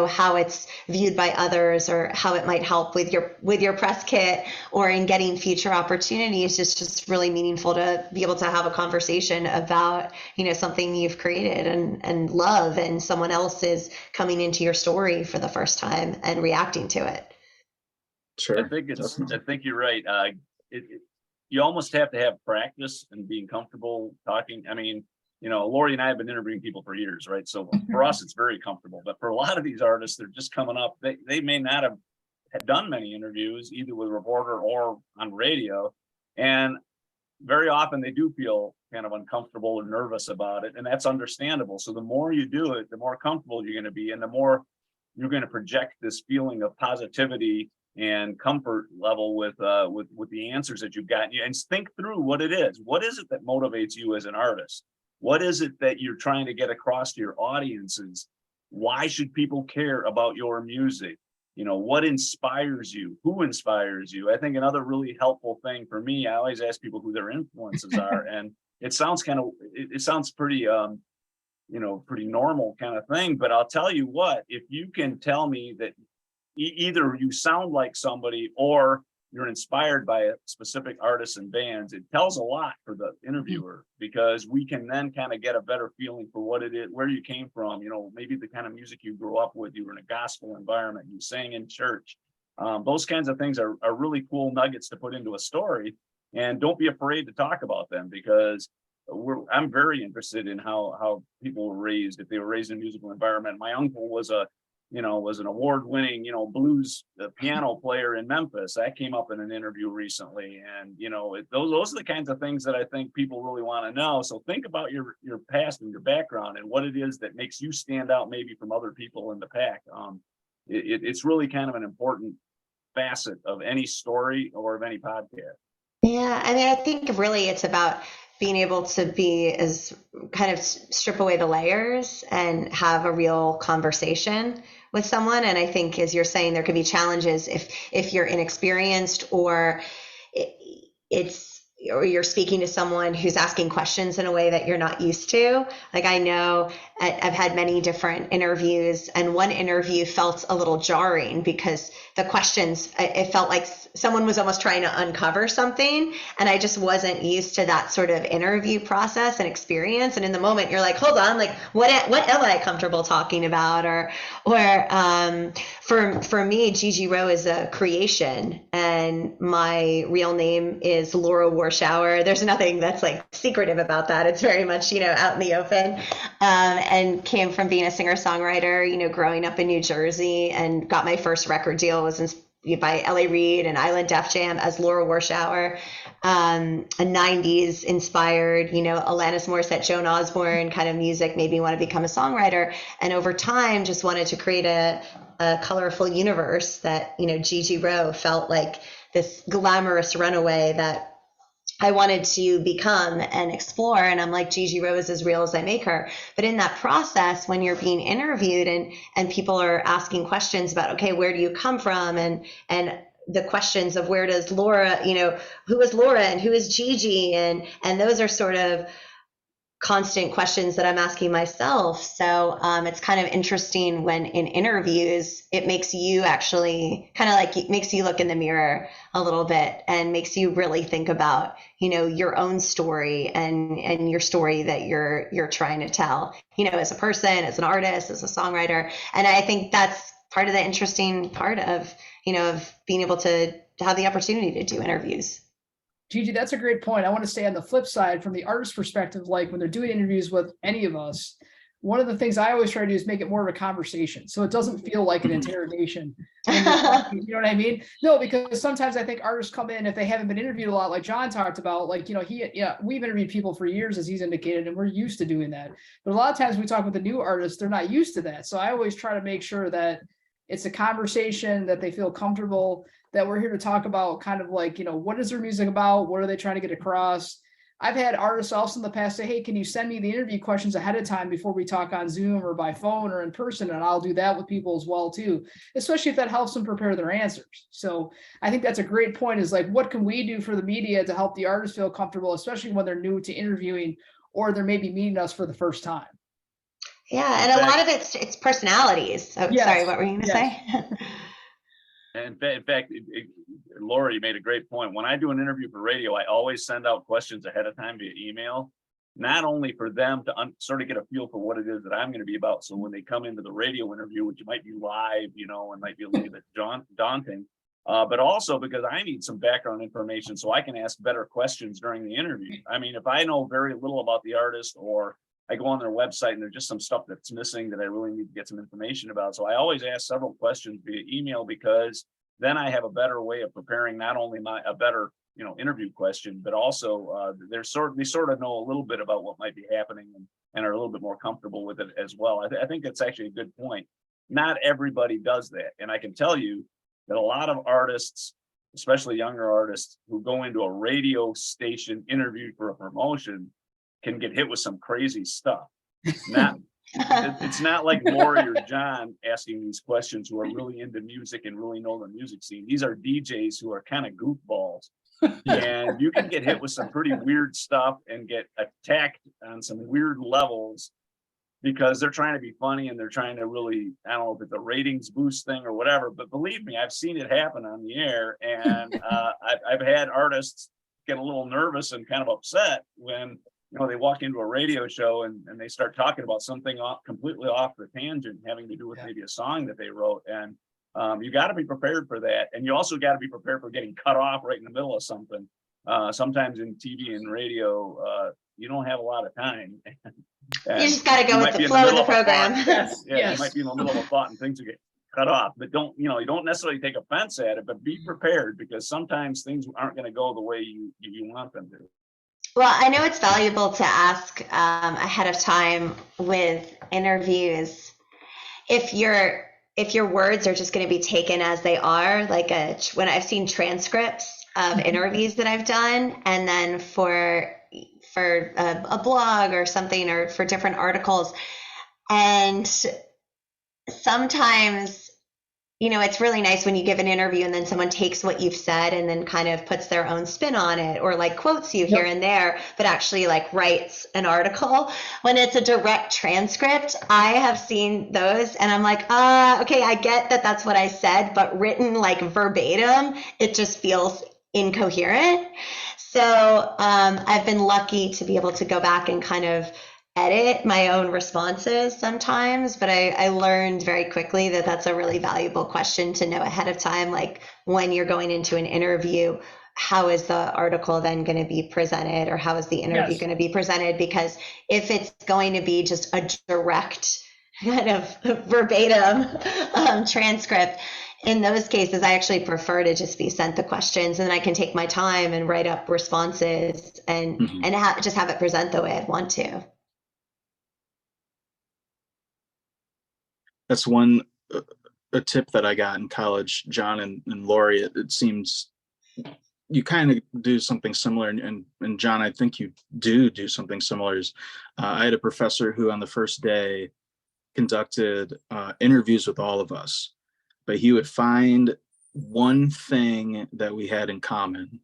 how it's viewed by others or how it might help with your press kit or in getting future opportunities. It's just really meaningful to be able to have a conversation about, something you've created and love, and someone else is coming into your story for the first time and reacting to it. Sure. I think you're right. You almost have to have practice and being comfortable talking. Lori and I have been interviewing people for years, right? So for us, it's very comfortable. But for a lot of these artists, they're just coming up. They may not have done many interviews, either with a reporter or on radio. And very often they do feel kind of uncomfortable or nervous about it. And that's understandable. So the more you do it, the more comfortable you're going to be, and the more you're going to project this feeling of positivity and comfort level with the answers that you've got. And think through what it is. What is it that motivates you as an artist? What is it that you're trying to get across to your audiences? Why should people care about your music? What inspires you? Who inspires you? I think another really helpful thing for me, I always ask people who their influences are. And it sounds it sounds pretty, pretty normal kind of thing. But I'll tell you what, if you can tell me that either you sound like somebody or you're inspired by a specific artists and bands, it tells a lot for the interviewer, because we can then kind of get a better feeling for what it is, where you came from, maybe the kind of music you grew up with, you were in a gospel environment, you sang in church. Those kinds of things are really cool nuggets to put into a story, and don't be afraid to talk about them, because I'm very interested in how people were raised, if they were raised in a musical environment. My uncle was was an award-winning, blues piano player in Memphis. That came up in an interview recently. And, those are the kinds of things that I think people really want to know. So think about your past and your background and what it is that makes you stand out maybe from other people in the pack. It's really kind of an important facet of any story or of any podcast. Yeah, I think really it's about being able to be as kind of strip away the layers and have a real conversation with someone. And I think, as you're saying, there could be challenges if you're inexperienced, or it's or you're speaking to someone who's asking questions in a way that you're not used to. Like I know I've had many different interviews, and one interview felt a little jarring because the questions, it felt like someone was almost trying to uncover something, and I just wasn't used to that sort of interview process and experience. And in the moment you're like, hold on, like what am I comfortable talking about? Or for me, Gigi Rowe is a creation, and my real name is Laura Warshauer. There's nothing that's like secretive about that. It's very much, out in the open, and came from being a singer-songwriter, growing up in New Jersey, and got my first record deal was by L.A. Reid and Island Def Jam as Laura Warshauer, a 90s inspired, Alanis Morissette, Joan Osborne kind of music made me want to become a songwriter. And over time, just wanted to create a colorful universe that, Gigi Rowe felt like this glamorous runaway that I wanted to become and explore. And I'm like, Gigi Rowe is as real as I make her. But in that process, when you're being interviewed and people are asking questions about, okay, where do you come from? And the questions of where does Laura, who is Laura and who is Gigi? And those are sort of constant questions that I'm asking myself. So it's kind of interesting when in interviews, it makes you actually kind of like, it makes you look in the mirror a little bit and makes you really think about, your own story and your story that you're trying to tell, as a person, as an artist, as a songwriter. And I think that's part of the interesting part of, of being able to have the opportunity to do interviews. Gigi, that's a great point. I want to say on the flip side, from the artist perspective, like when they're doing interviews with any of us, one of the things I always try to do is make it more of a conversation. So it doesn't feel like an interrogation. You know what I mean? No, because sometimes I think artists come in, if they haven't been interviewed a lot, like John talked about, like, we've interviewed people for years, as he's indicated, and we're used to doing that. But a lot of times we talk with the new artists, they're not used to that. So I always try to make sure that it's a conversation, that they feel comfortable, that we're here to talk about kind of like, what is their music about? What are they trying to get across? I've had artists also in the past say, hey, can you send me the interview questions ahead of time before we talk on Zoom or by phone or in person? And I'll do that with people as well too, especially if that helps them prepare their answers. So I think that's a great point, is like, what can we do for the media to help the artists feel comfortable, especially when they're new to interviewing or they're maybe meeting us for the first time? Yeah, and a lot of it's personalities. Oh, Yes. Sorry, what were you going to say? In fact, Laura, you made a great point. When I do an interview for radio, I always send out questions ahead of time via email, not only for them to sort of get a feel for what it is that I'm going to be about. So when they come into the radio interview, which might be live, and might be a little bit daunting, but also because I need some background information so I can ask better questions during the interview. I mean, if I know very little about the artist, or I go on their website and there's just some stuff that's missing that I really need to get some information about. So I always ask several questions via email, because then I have a better way of preparing not only a better, interview question, but also they sort of know a little bit about what might be happening and are a little bit more comfortable with it as well. I think that's actually a good point. Not everybody does that. And I can tell you that a lot of artists, especially younger artists, who go into a radio station interview for a promotion can get hit with some crazy stuff. It's not like Lori or John asking these questions, who are really into music and really know the music scene. These are DJs who are kind of goofballs, and you can get hit with some pretty weird stuff and get attacked on some weird levels because they're trying to be funny and they're trying to really, I don't know if it's a ratings boost thing or whatever, but believe me, I've seen it happen on the air, and I've had artists get a little nervous and kind of upset when they walk into a radio show and they start talking about something completely off the tangent, having to do with maybe a song that they wrote. And you got to be prepared for that. And you also got to be prepared for getting cut off right in the middle of something. Sometimes in TV and radio, you don't have a lot of time. You just got to go with the flow of the program. You might be in the middle of a thought and things will get cut off, but you don't necessarily take offense at it, but be prepared, because sometimes things aren't going to go the way you want them to. Well, I know it's valuable to ask ahead of time with interviews if your words are just going to be taken as they are, like when I've seen transcripts of interviews that I've done, and then for a blog or something, or for different articles, and sometimes you know, it's really nice when you give an interview and then someone takes what you've said and then kind of puts their own spin on it, or like quotes you here and there, but actually like writes an article. When it's a direct transcript, I have seen those and I'm like, okay, I get that that's what I said, but written like verbatim, it just feels incoherent. So I've been lucky to be able to go back and kind of edit my own responses sometimes, but I learned very quickly that that's a really valuable question to know ahead of time. Like when you're going into an interview, how is the article then going to be presented, or how is the interview going to be presented? Because if it's going to be just a direct kind of verbatim transcript, in those cases, I actually prefer to just be sent the questions, and then I can take my time and write up responses and just have it present the way I'd want to. That's one a tip that I got in college, John and Lori. It seems you kind of do something similar, and John, I think you do something similar. I had a professor who on the first day conducted interviews with all of us, but he would find one thing that we had in common.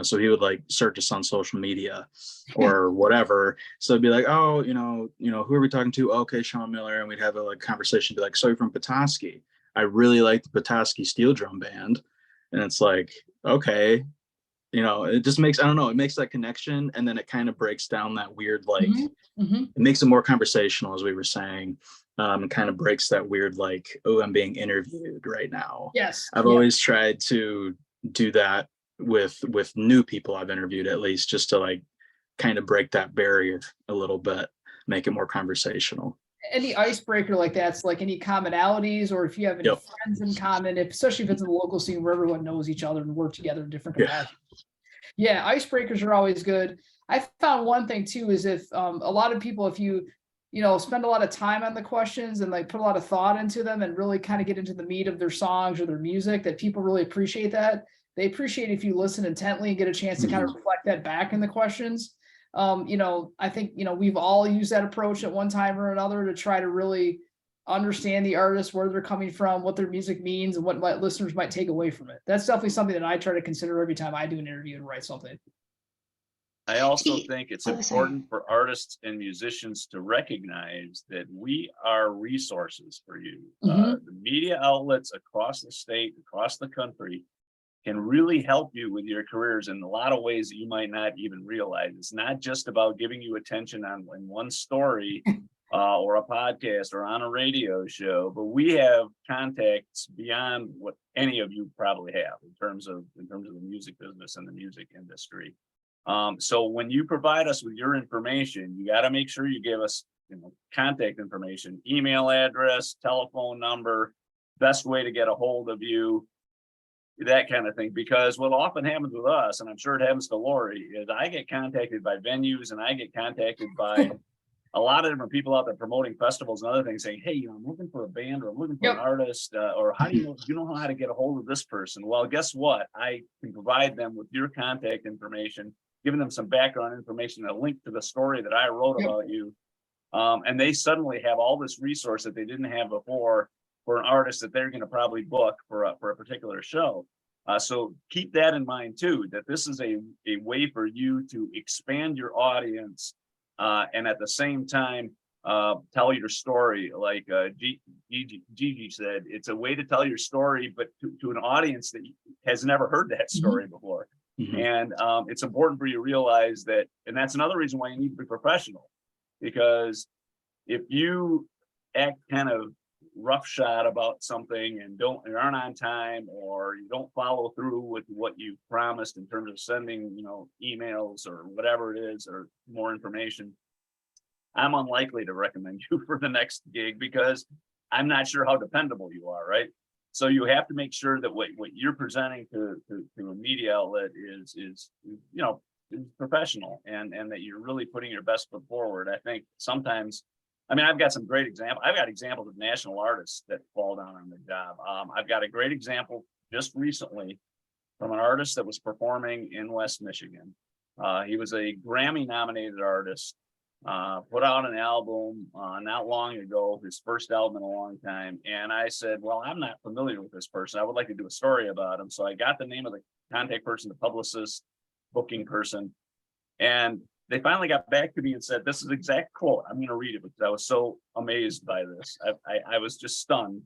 So he would like search us on social media or whatever. So it'd be like, oh, who are we talking to? Okay, Sean Miller. And we'd have a like conversation, be like, so you're from Petoskey. I really like the Petoskey Steel Drum Band. And it's like, okay, it just makes, I don't know, it makes that connection. And then it kind of breaks down that weird, like, it makes it more conversational, as we were saying. And kind of breaks that weird, like, oh, I'm being interviewed right now. Yes. I've always tried to do that with new people I've interviewed, at least, just to like kind of break that barrier a little bit, make it more conversational. Any icebreaker like that's like any commonalities, or if you have any friends in common, especially if it's in the local scene where everyone knows each other and work together in different capacities. Yeah, icebreakers are always good. I found one thing too is if a lot of people, if you spend a lot of time on the questions and like put a lot of thought into them and really kind of get into the meat of their songs or their music, that people really appreciate that. They appreciate if you listen intently and get a chance to kind of reflect that back in the questions. I think, we've all used that approach at one time or another to try to really understand the artist, where they're coming from, what their music means, and what listeners might take away from it. That's definitely something that I try to consider every time I do an interview and write something. I also think it's important for artists and musicians to recognize that we are resources for you. The media outlets across the state, across the country, can really help you with your careers in a lot of ways that you might not even realize. It's not just about giving you attention on one story or a podcast or on a radio show, but we have contacts beyond what any of you probably have in terms of the music business and the music industry. So when you provide us with your information, you got to make sure you give us contact information, email address, telephone number, best way to get a hold of you, that kind of thing. Because what often happens with us, and I'm sure it happens to Lori, is I get contacted by venues and I get contacted by a lot of different people out there promoting festivals and other things, saying, hey, I'm looking for a band, or I'm looking for an artist, or how do you know how to get a hold of this person? Well, guess what? I can provide them with your contact information, giving them some background information, a link to the story that I wrote about you. And they suddenly have all this resource that they didn't have before for an artist that they're going to probably book for a particular show. So keep that in mind too, that this is a way for you to expand your audience and at the same time tell your story. Like Gigi said, it's a way to tell your story, but to an audience that has never heard that story before. And it's important for you to realize that, and that's another reason why you need to be professional, because if you act kind of roughshod about something and aren't on time, or you don't follow through with what you promised in terms of sending, emails or whatever it is, or more information, I'm unlikely to recommend you for the next gig, because I'm not sure how dependable you are, right? So you have to make sure that what you're presenting to a media outlet is professional, and that you're really putting your best foot forward. I think sometimes, I've got some great examples. I've got examples of national artists that fall down on the job. I've got a great example just recently from an artist that was performing in West Michigan. He was a Grammy nominated artist, put out an album not long ago, his first album in a long time. And I said, well, I'm not familiar with this person. I would like to do a story about him. So I got the name of the contact person, the publicist, booking person. And they finally got back to me and said, this is exact quote. I'm going to read it because I was so amazed by this. I was just stunned.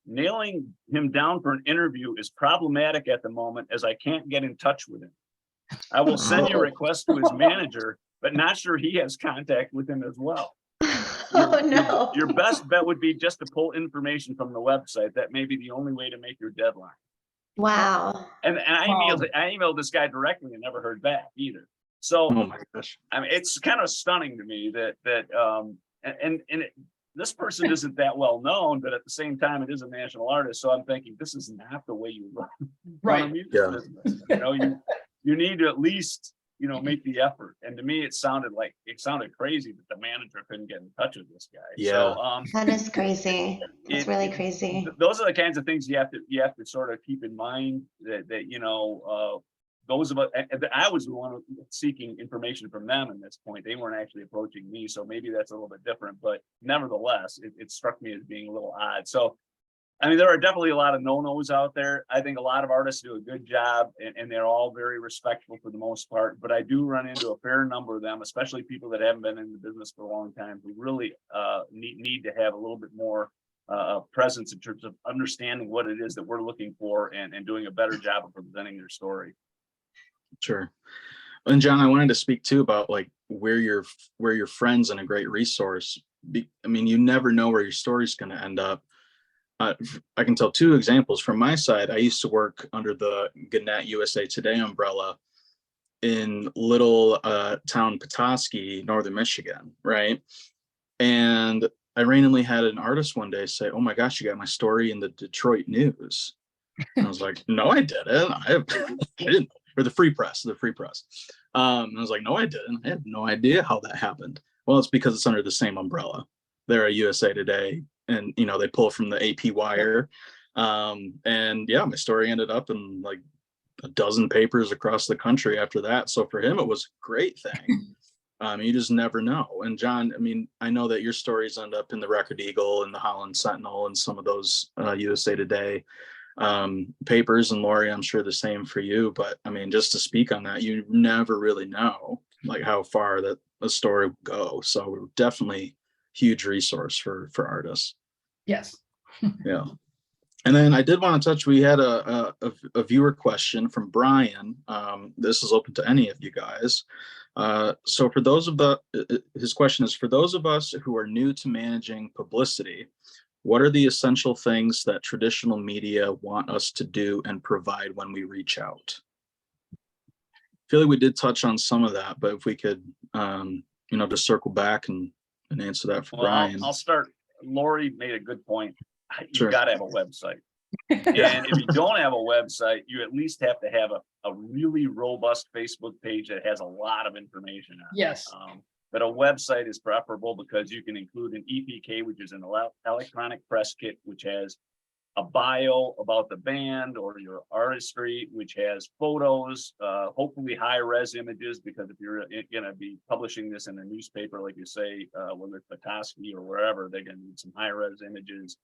Nailing him down for an interview is problematic at the moment as I can't get in touch with him. I will send you a request to his manager, but not sure he has contact with him as well. Oh, no. Your best bet would be just to pull information from the website. That may be the only way to make your deadline. Wow. And I emailed this guy directly and never heard back either. So, Oh my gosh. I mean, it's kind of stunning to me this person isn't that well known, but at the same time, it is a national artist. So I'm thinking this is not the way you run Right. a music Yeah. business. You know, you need to at least, make the effort. And to me, it sounded crazy that the manager couldn't get in touch with this guy. Yeah. So That is crazy. It's really crazy. those are the kinds of things you have to sort of keep in mind that those of us, I was the one seeking information from them at this point. They weren't actually approaching me. So maybe that's a little bit different, but nevertheless, it struck me as being a little odd. So, I mean, there are definitely a lot of no-nos out there. I think a lot of artists do a good job and they're all very respectful for the most part, but I do run into a fair number of them, especially people that haven't been in the business for a long time, who really need to have a little bit more presence in terms of understanding what it is that we're looking for and doing a better job of presenting their story. Sure. And John, I wanted to speak too about like where your friends and a great resource. I mean, you never know where your story's going to end up. I can tell two examples from my side. I used to work under the Gannett USA Today umbrella in little town Petoskey, northern Michigan, right? And I randomly had an artist one day say, "Oh my gosh, you got my story in the Detroit News." And I was like, "No, I didn't. I didn't." Or the Free Press. I was like, "No, I didn't. I had no idea how that happened." Well, it's because it's under the same umbrella. They're a USA Today, and they pull from the AP Wire. And yeah, my story ended up in like a dozen papers across the country after that. So for him, it was a great thing. You just never know. And John, I mean, I know that your stories end up in the Record Eagle and the Holland Sentinel and some of those USA Today papers, and Lori, I'm sure the same for you. But I mean, just to speak on that, you never really know like how far that a story will go. So we're definitely huge resource for artists. Yes. Yeah. And then I did want to touch, we had a viewer question from Brian. This is open to any of you guys. So for those of his question is, for those of us who are new to managing publicity, what are the essential things that traditional media want us to do and provide when we reach out? I feel like we did touch on some of that, but if we could, just circle back and answer that for Brian. I'll start. Lori made a good point. Sure. You've got to have a website. And if you don't have a website, you at least have to have a really robust Facebook page that has a lot of information on it. Yes. But a website is preferable because you can include an EPK, which is an electronic press kit, which has a bio about the band or your artistry, which has photos, hopefully high-res images, because if you're going to be publishing this in a newspaper, like you say, whether it's Petoskey or wherever, they're going to need some high-res images,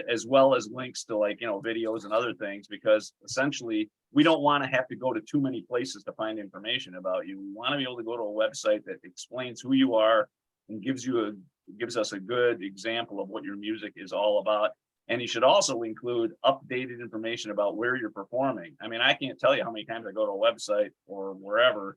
as well as links to videos and other things, because essentially we don't want to have to go to too many places to find information about you. We want to be able to go to a website that explains who you are and gives us a good example of what your music is all about. And you should also include updated information about where you're performing. I mean, I can't tell you how many times I go to a website or wherever,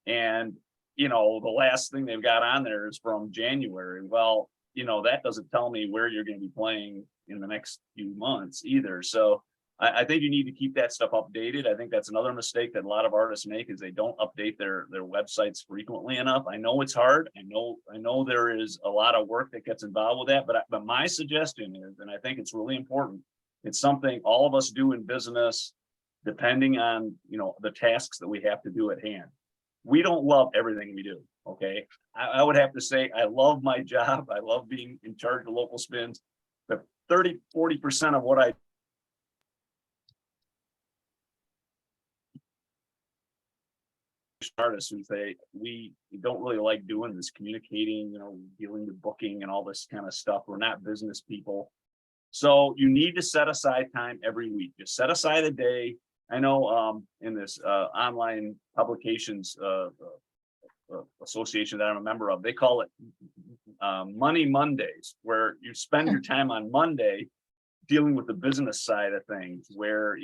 and the last thing they've got on there is from January. Well, that doesn't tell me where you're going to be playing in the next few months either. So I think you need to keep that stuff updated. I think that's another mistake that a lot of artists make, is they don't update their websites frequently enough. I know it's hard. I know there is a lot of work that gets involved with that, but my suggestion is, and I think it's really important, it's something all of us do in business, depending on, the tasks that we have to do at hand. We don't love everything we do. Okay. I would have to say, I love my job. I love being in charge of local spins, but 30-40% of what I published artists who say, we don't really like doing this communicating, dealing with booking and all this kind of stuff. We're not business people. So you need to set aside time every week. Just set aside a day. I know in this online publications association that I'm a member of, they call it Money Mondays, where you spend your time on Monday dealing with the business side of things, where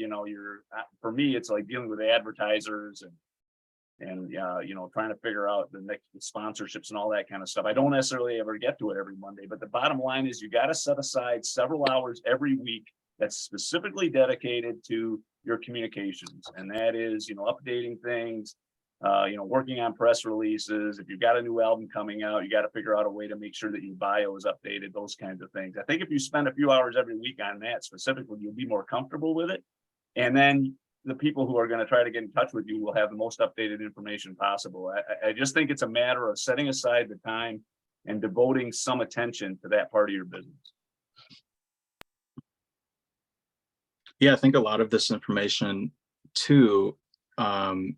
for me, it's like dealing with advertisers and trying to figure out the next sponsorships and all that kind of stuff. I don't necessarily ever get to it every Monday, but the bottom line is you got to set aside several hours every week that's specifically dedicated to your communications, and that is updating things, working on press releases. If you've got a new album coming out, you got to figure out a way to make sure that your bio is updated, those kinds of things. I think if you spend a few hours every week on that specifically, you'll be more comfortable with it. And then the people who are going to try to get in touch with you will have the most updated information possible. I just think it's a matter of setting aside the time and devoting some attention to that part of your business. Yeah, I think a lot of this information too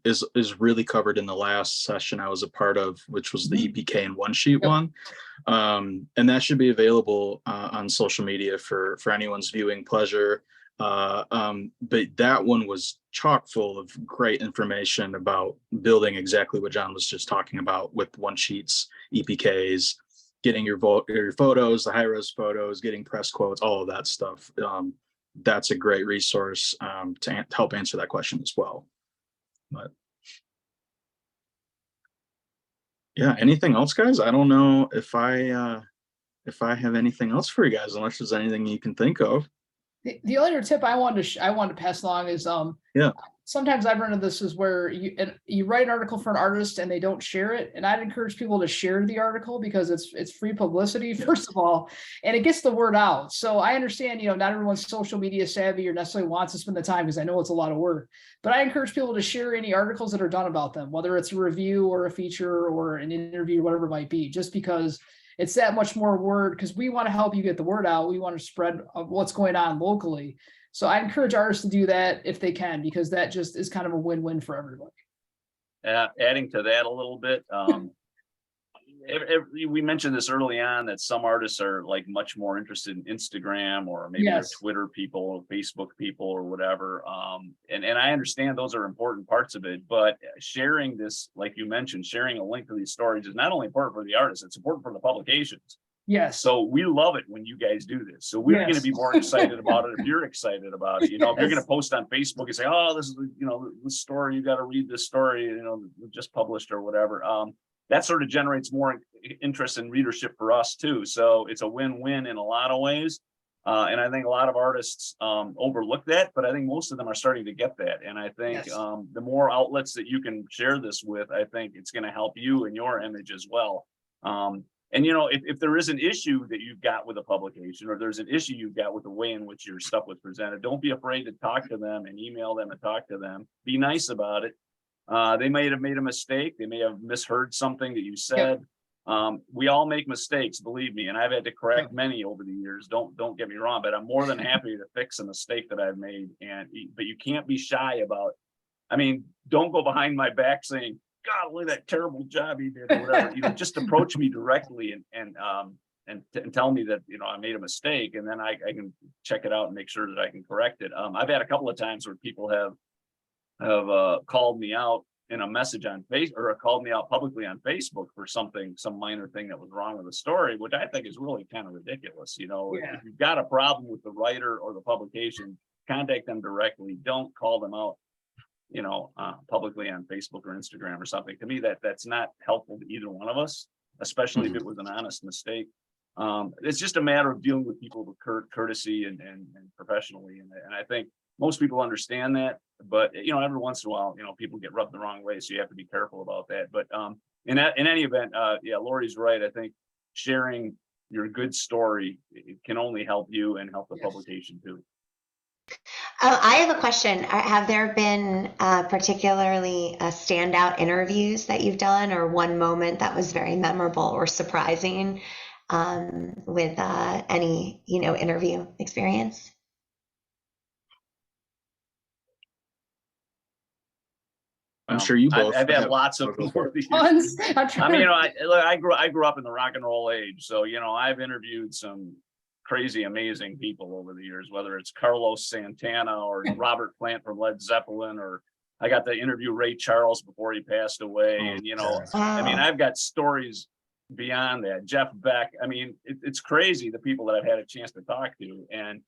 is really covered in the last session I was a part of, which was the EPK and one sheet one. And that should be available on social media for anyone's viewing pleasure. But that one was chock full of great information about building exactly what John was just talking about with one sheets, EPKs, getting your photos, the high-res photos, getting press quotes, all of that stuff. That's a great resource to help answer that question as well. But yeah, anything else, guys? I don't know if I have anything else for you guys, unless there's anything you can think of. The other tip I wanted to pass along is sometimes I've run into this is where you write an article for an artist and they don't share it, and I'd encourage people to share the article because it's free publicity, first of all, and it gets the word out. So I understand not everyone's social media savvy or necessarily wants to spend the time, because I know it's a lot of work, but I encourage people to share any articles that are done about them, whether it's a review or a feature or an interview, whatever it might be, just because it's that much more word, because we want to help you get the word out. We want to spread what's going on locally. So I encourage artists to do that if they can, because that just is kind of a win-win for everybody. Adding to that a little bit, we mentioned this early on that some artists are like much more interested in Instagram, or maybe they're Twitter people or Facebook people or whatever. And I understand those are important parts of it, but sharing this, like you mentioned, sharing a link to these stories is not only important for the artists, it's important for the publications. Yes. So we love it when you guys do this. So we're going to be more excited about it if you're excited about it. If you're going to post on Facebook and say, oh, this is, the story, you got to read this story, just published or whatever. That sort of generates more interest and readership for us too. So it's a win-win in a lot of ways. And I think a lot of artists overlook that, but I think most of them are starting to get that. And I think the more outlets that you can share this with, I think it's going to help you and your image as well. And if there is an issue that you've got with a publication, or there's an issue you've got with the way in which your stuff was presented, don't be afraid to talk to them and email them and talk to them. Be nice about it. They may have made a mistake. They may have misheard something that you said. We all make mistakes, believe me, and I've had to correct many over the years. Don't get me wrong, but I'm more than happy to fix a mistake that I've made. But you can't be shy about. Don't go behind my back saying, God, look at that terrible job he did, or whatever. Just approach me directly and tell me that I made a mistake, and then I can check it out and make sure that I can correct it. I've had a couple of times where people have called me out in a message on Facebook, or called me out publicly on Facebook for some minor thing that was wrong with the story, which I think is really kind of ridiculous. If you've got a problem with the writer or the publication, contact them directly. Don't call them out publicly on Facebook or Instagram or something. To me, that's not helpful to either one of us, especially if it was an honest mistake. It's just a matter of dealing with people with courtesy and professionally. And I think most people understand that, but every once in a while, people get rubbed the wrong way. So you have to be careful about that. But in any event, Lori's right. I think sharing your good story, it can only help you and help the publication too. I have a question. Have there been particularly standout interviews that you've done, or one moment that was very memorable or surprising with any, interview experience? I'm sure you both. I've had have- lots of more of these. Tons. I mean, I grew up in the rock and roll age, so I've interviewed some crazy, amazing people over the years, whether it's Carlos Santana or Robert Plant from Led Zeppelin, or I got to interview Ray Charles before he passed away, and I mean, I've got stories beyond that. Jeff Beck. I mean, it's crazy the people that I've had a chance to talk to, and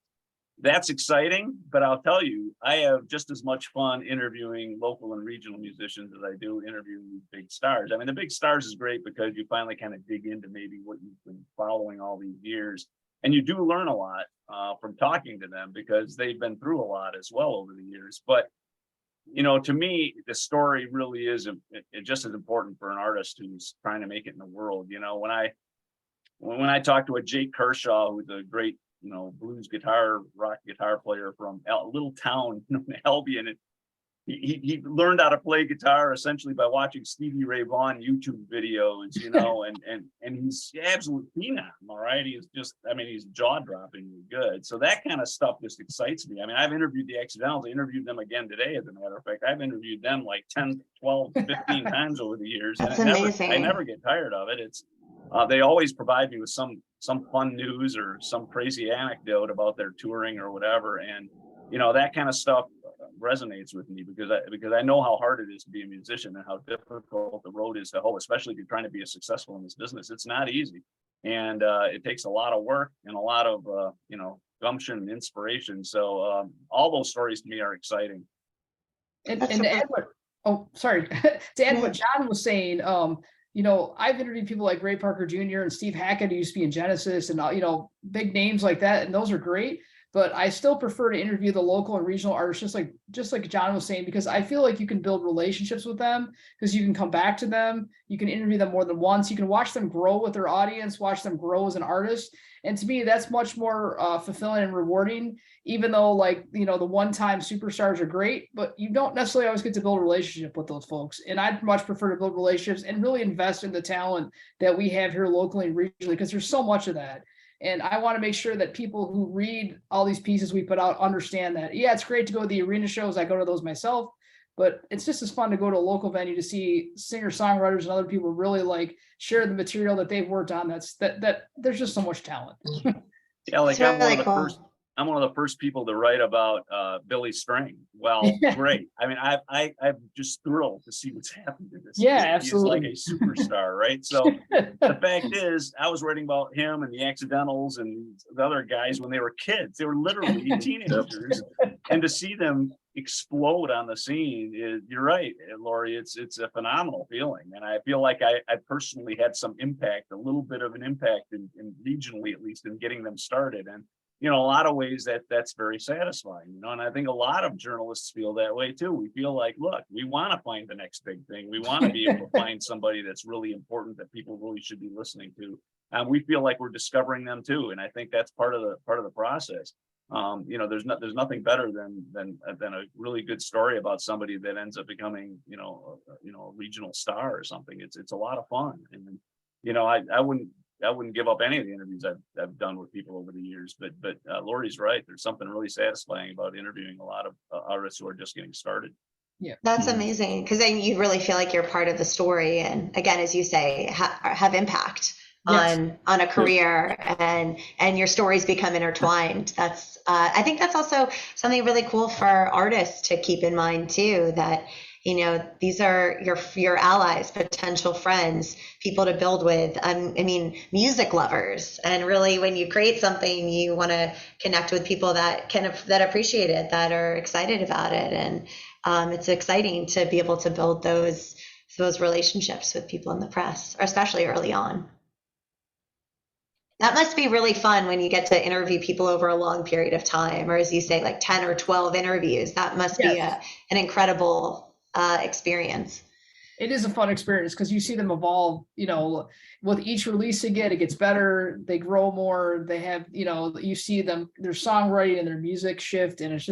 that's exciting. But I'll tell you, I have just as much fun interviewing local and regional musicians as I do interviewing big stars. I mean, the big stars is great because you finally kind of dig into maybe what you've been following all these years. And you do learn a lot from talking to them because they've been through a lot as well over the years. But, to me, the story really is just as important for an artist who's trying to make it in the world. When I talk to a Jake Kershaw, who's a great, blues guitar, rock guitar player from a little town in Albion, and he learned how to play guitar essentially by watching Stevie Ray Vaughan YouTube videos, and he's absolute phenom. All right. He's jaw-droppingly good. So that kind of stuff just excites me. I mean, I've interviewed the Accidentals. I interviewed them again today, as a matter of fact. I've interviewed them like 10, 12, 15 times over the years. That's and amazing. I never get tired of it. It's they always provide me with some fun news or some crazy anecdote about their touring or whatever. And, that kind of stuff resonates with me because I know how hard it is to be a musician and how difficult the road is to hoe, especially if you're trying to be successful in this business. It's not easy, and it takes a lot of work and a lot of gumption and inspiration. So all those stories to me are exciting. And to add sorry, to add what John was saying, I've interviewed people like Ray Parker Jr. and Steve Hackett, who used to be in Genesis, and big names like that, and those are great. But I still prefer to interview the local and regional artists, just like John was saying, because I feel like you can build relationships with them because you can come back to them. You can interview them more than once. You can watch them grow with their audience, watch them grow as an artist. And to me, that's much more fulfilling and rewarding, even though the one-time superstars are great, but you don't necessarily always get to build a relationship with those folks. And I'd much prefer to build relationships and really invest in the talent that we have here locally and regionally, because there's so much of that. And I want to make sure that people who read all these pieces we put out understand that, yeah, it's great to go to the arena shows. I go to those myself, but it's just as fun to go to a local venue to see singer-songwriters and other people really share the material that they've worked on. That there's just so much talent. Yeah, I'm one of the first people to write about Billy String. Well, great. I mean, I'm just thrilled to see what's happened to this. Yeah, kid. absolutely. He's like a superstar, right? So the fact is, I was writing about him and the Accidentals and the other guys when they were kids. They were literally teenagers, and to see them explode on the scene you're right, Lori. It's a phenomenal feeling, and I feel like I personally had some impact, a little bit of an impact in regionally, at least, in getting them started. And a lot of ways that's very satisfying, and I think a lot of journalists feel that way too. We feel like, look, we want to find the next big thing. We want to be able to find somebody that's really important that people really should be listening to. And we feel like we're discovering them too. And I think that's part of the process. There's nothing better than a really good story about somebody that ends up becoming, a regional star or something. It's a lot of fun. And, I wouldn't give up any of the interviews I've done with people over the years, but Lori's right. There's something really satisfying about interviewing a lot of artists who are just getting started. Yeah, that's amazing, because then you really feel like you're part of the story, and again, as you say, have impact on a career, and your stories become intertwined. That's I think that's also something really cool for artists to keep in mind too, that these are your allies, potential friends, people to build with. Music lovers, and really, when you create something, you want to connect with people that appreciate it, that are excited about it, and it's exciting to be able to build those relationships with people in the press, especially early on. That must be really fun when you get to interview people over a long period of time, or as you say, like 10 or 12 interviews. That must be an incredible experience. It is a fun experience because you see them evolve, with each release they get, it gets better, they grow more, they have, you see them, their songwriting and their music shift, and it's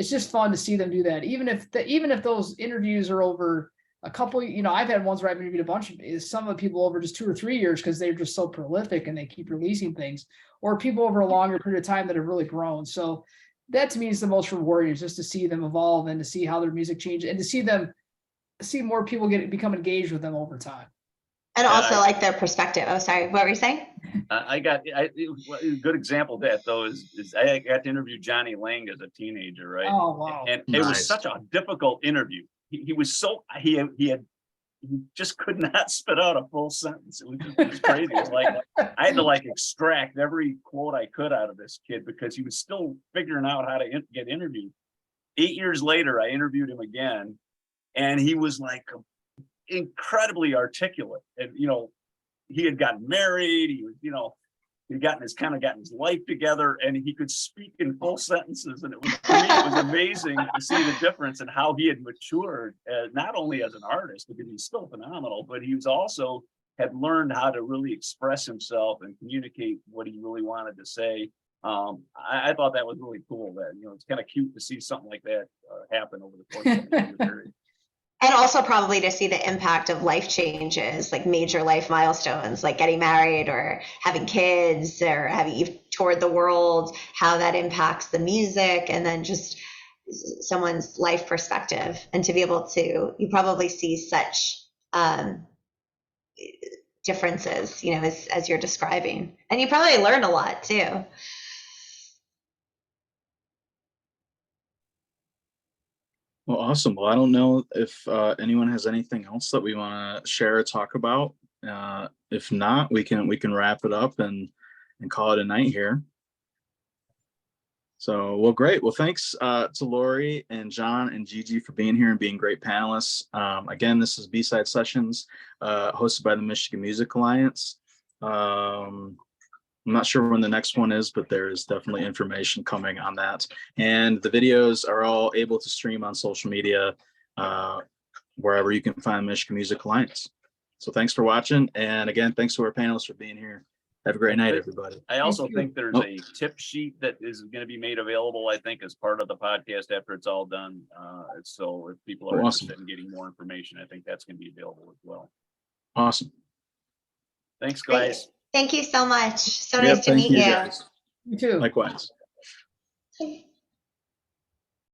just fun to see them do that. Even if those interviews are over a couple, I've had ones where I've interviewed a bunch of some of the people over just 2 or 3 years because they're just so prolific and they keep releasing things, or people over a longer period of time that have really grown. So that to me is the most rewarding, is just to see them evolve and to see how their music changes and to see them see more people become engaged with them over time. And also I- like their perspective. Oh, sorry, what were you saying? A good example of that though is I got to interview Johnny Lang as a teenager, right? Oh, wow. And it was Nice. such a difficult interview. He was so he just could not spit out a full sentence. It was crazy. It was like I had to like extract every quote I could out of this kid because he was still figuring out how to get interviewed. 8 years later, I interviewed him again, and he was like incredibly articulate. And he had gotten married. He was, he'd gotten his life together, and he could speak in full sentences. And it was amazing to see the difference in how he had matured, not only as an artist, because he's still phenomenal, but he was also had learned how to really express himself and communicate what he really wanted to say. I thought that was really cool. That it's kind of cute to see something like that happen over the course of a period. And also probably to see the impact of life changes, like major life milestones, like getting married or having kids or you've toured the world, how that impacts the music, and then just someone's life perspective. And to be able to, you probably see such differences, as you're describing. And you probably learn a lot too. Well, awesome. Well, I don't know if anyone has anything else that we want to share or talk about. If not, we can wrap it up and call it a night here. So, well, great. Well, thanks to Lori and John and Gigi for being here and being great panelists. Again, this is B-Side Sessions, hosted by the Michigan Music Alliance. I'm not sure when the next one is, but there is definitely information coming on that. And the videos are all able to stream on social media, wherever you can find Michigan Music Alliance. So thanks for watching. And again, thanks to our panelists for being here. Have a great night, everybody. I also Thank you. think there's a tip sheet that is going to be made available, I think, as part of the podcast after it's all done. So if people are Awesome. interested in getting more information, I think that's going to be available as well. Awesome. Thanks, Great. guys. Thank you so much. So Yeah, nice to thank meet you you. guys. You too. Likewise. Okay.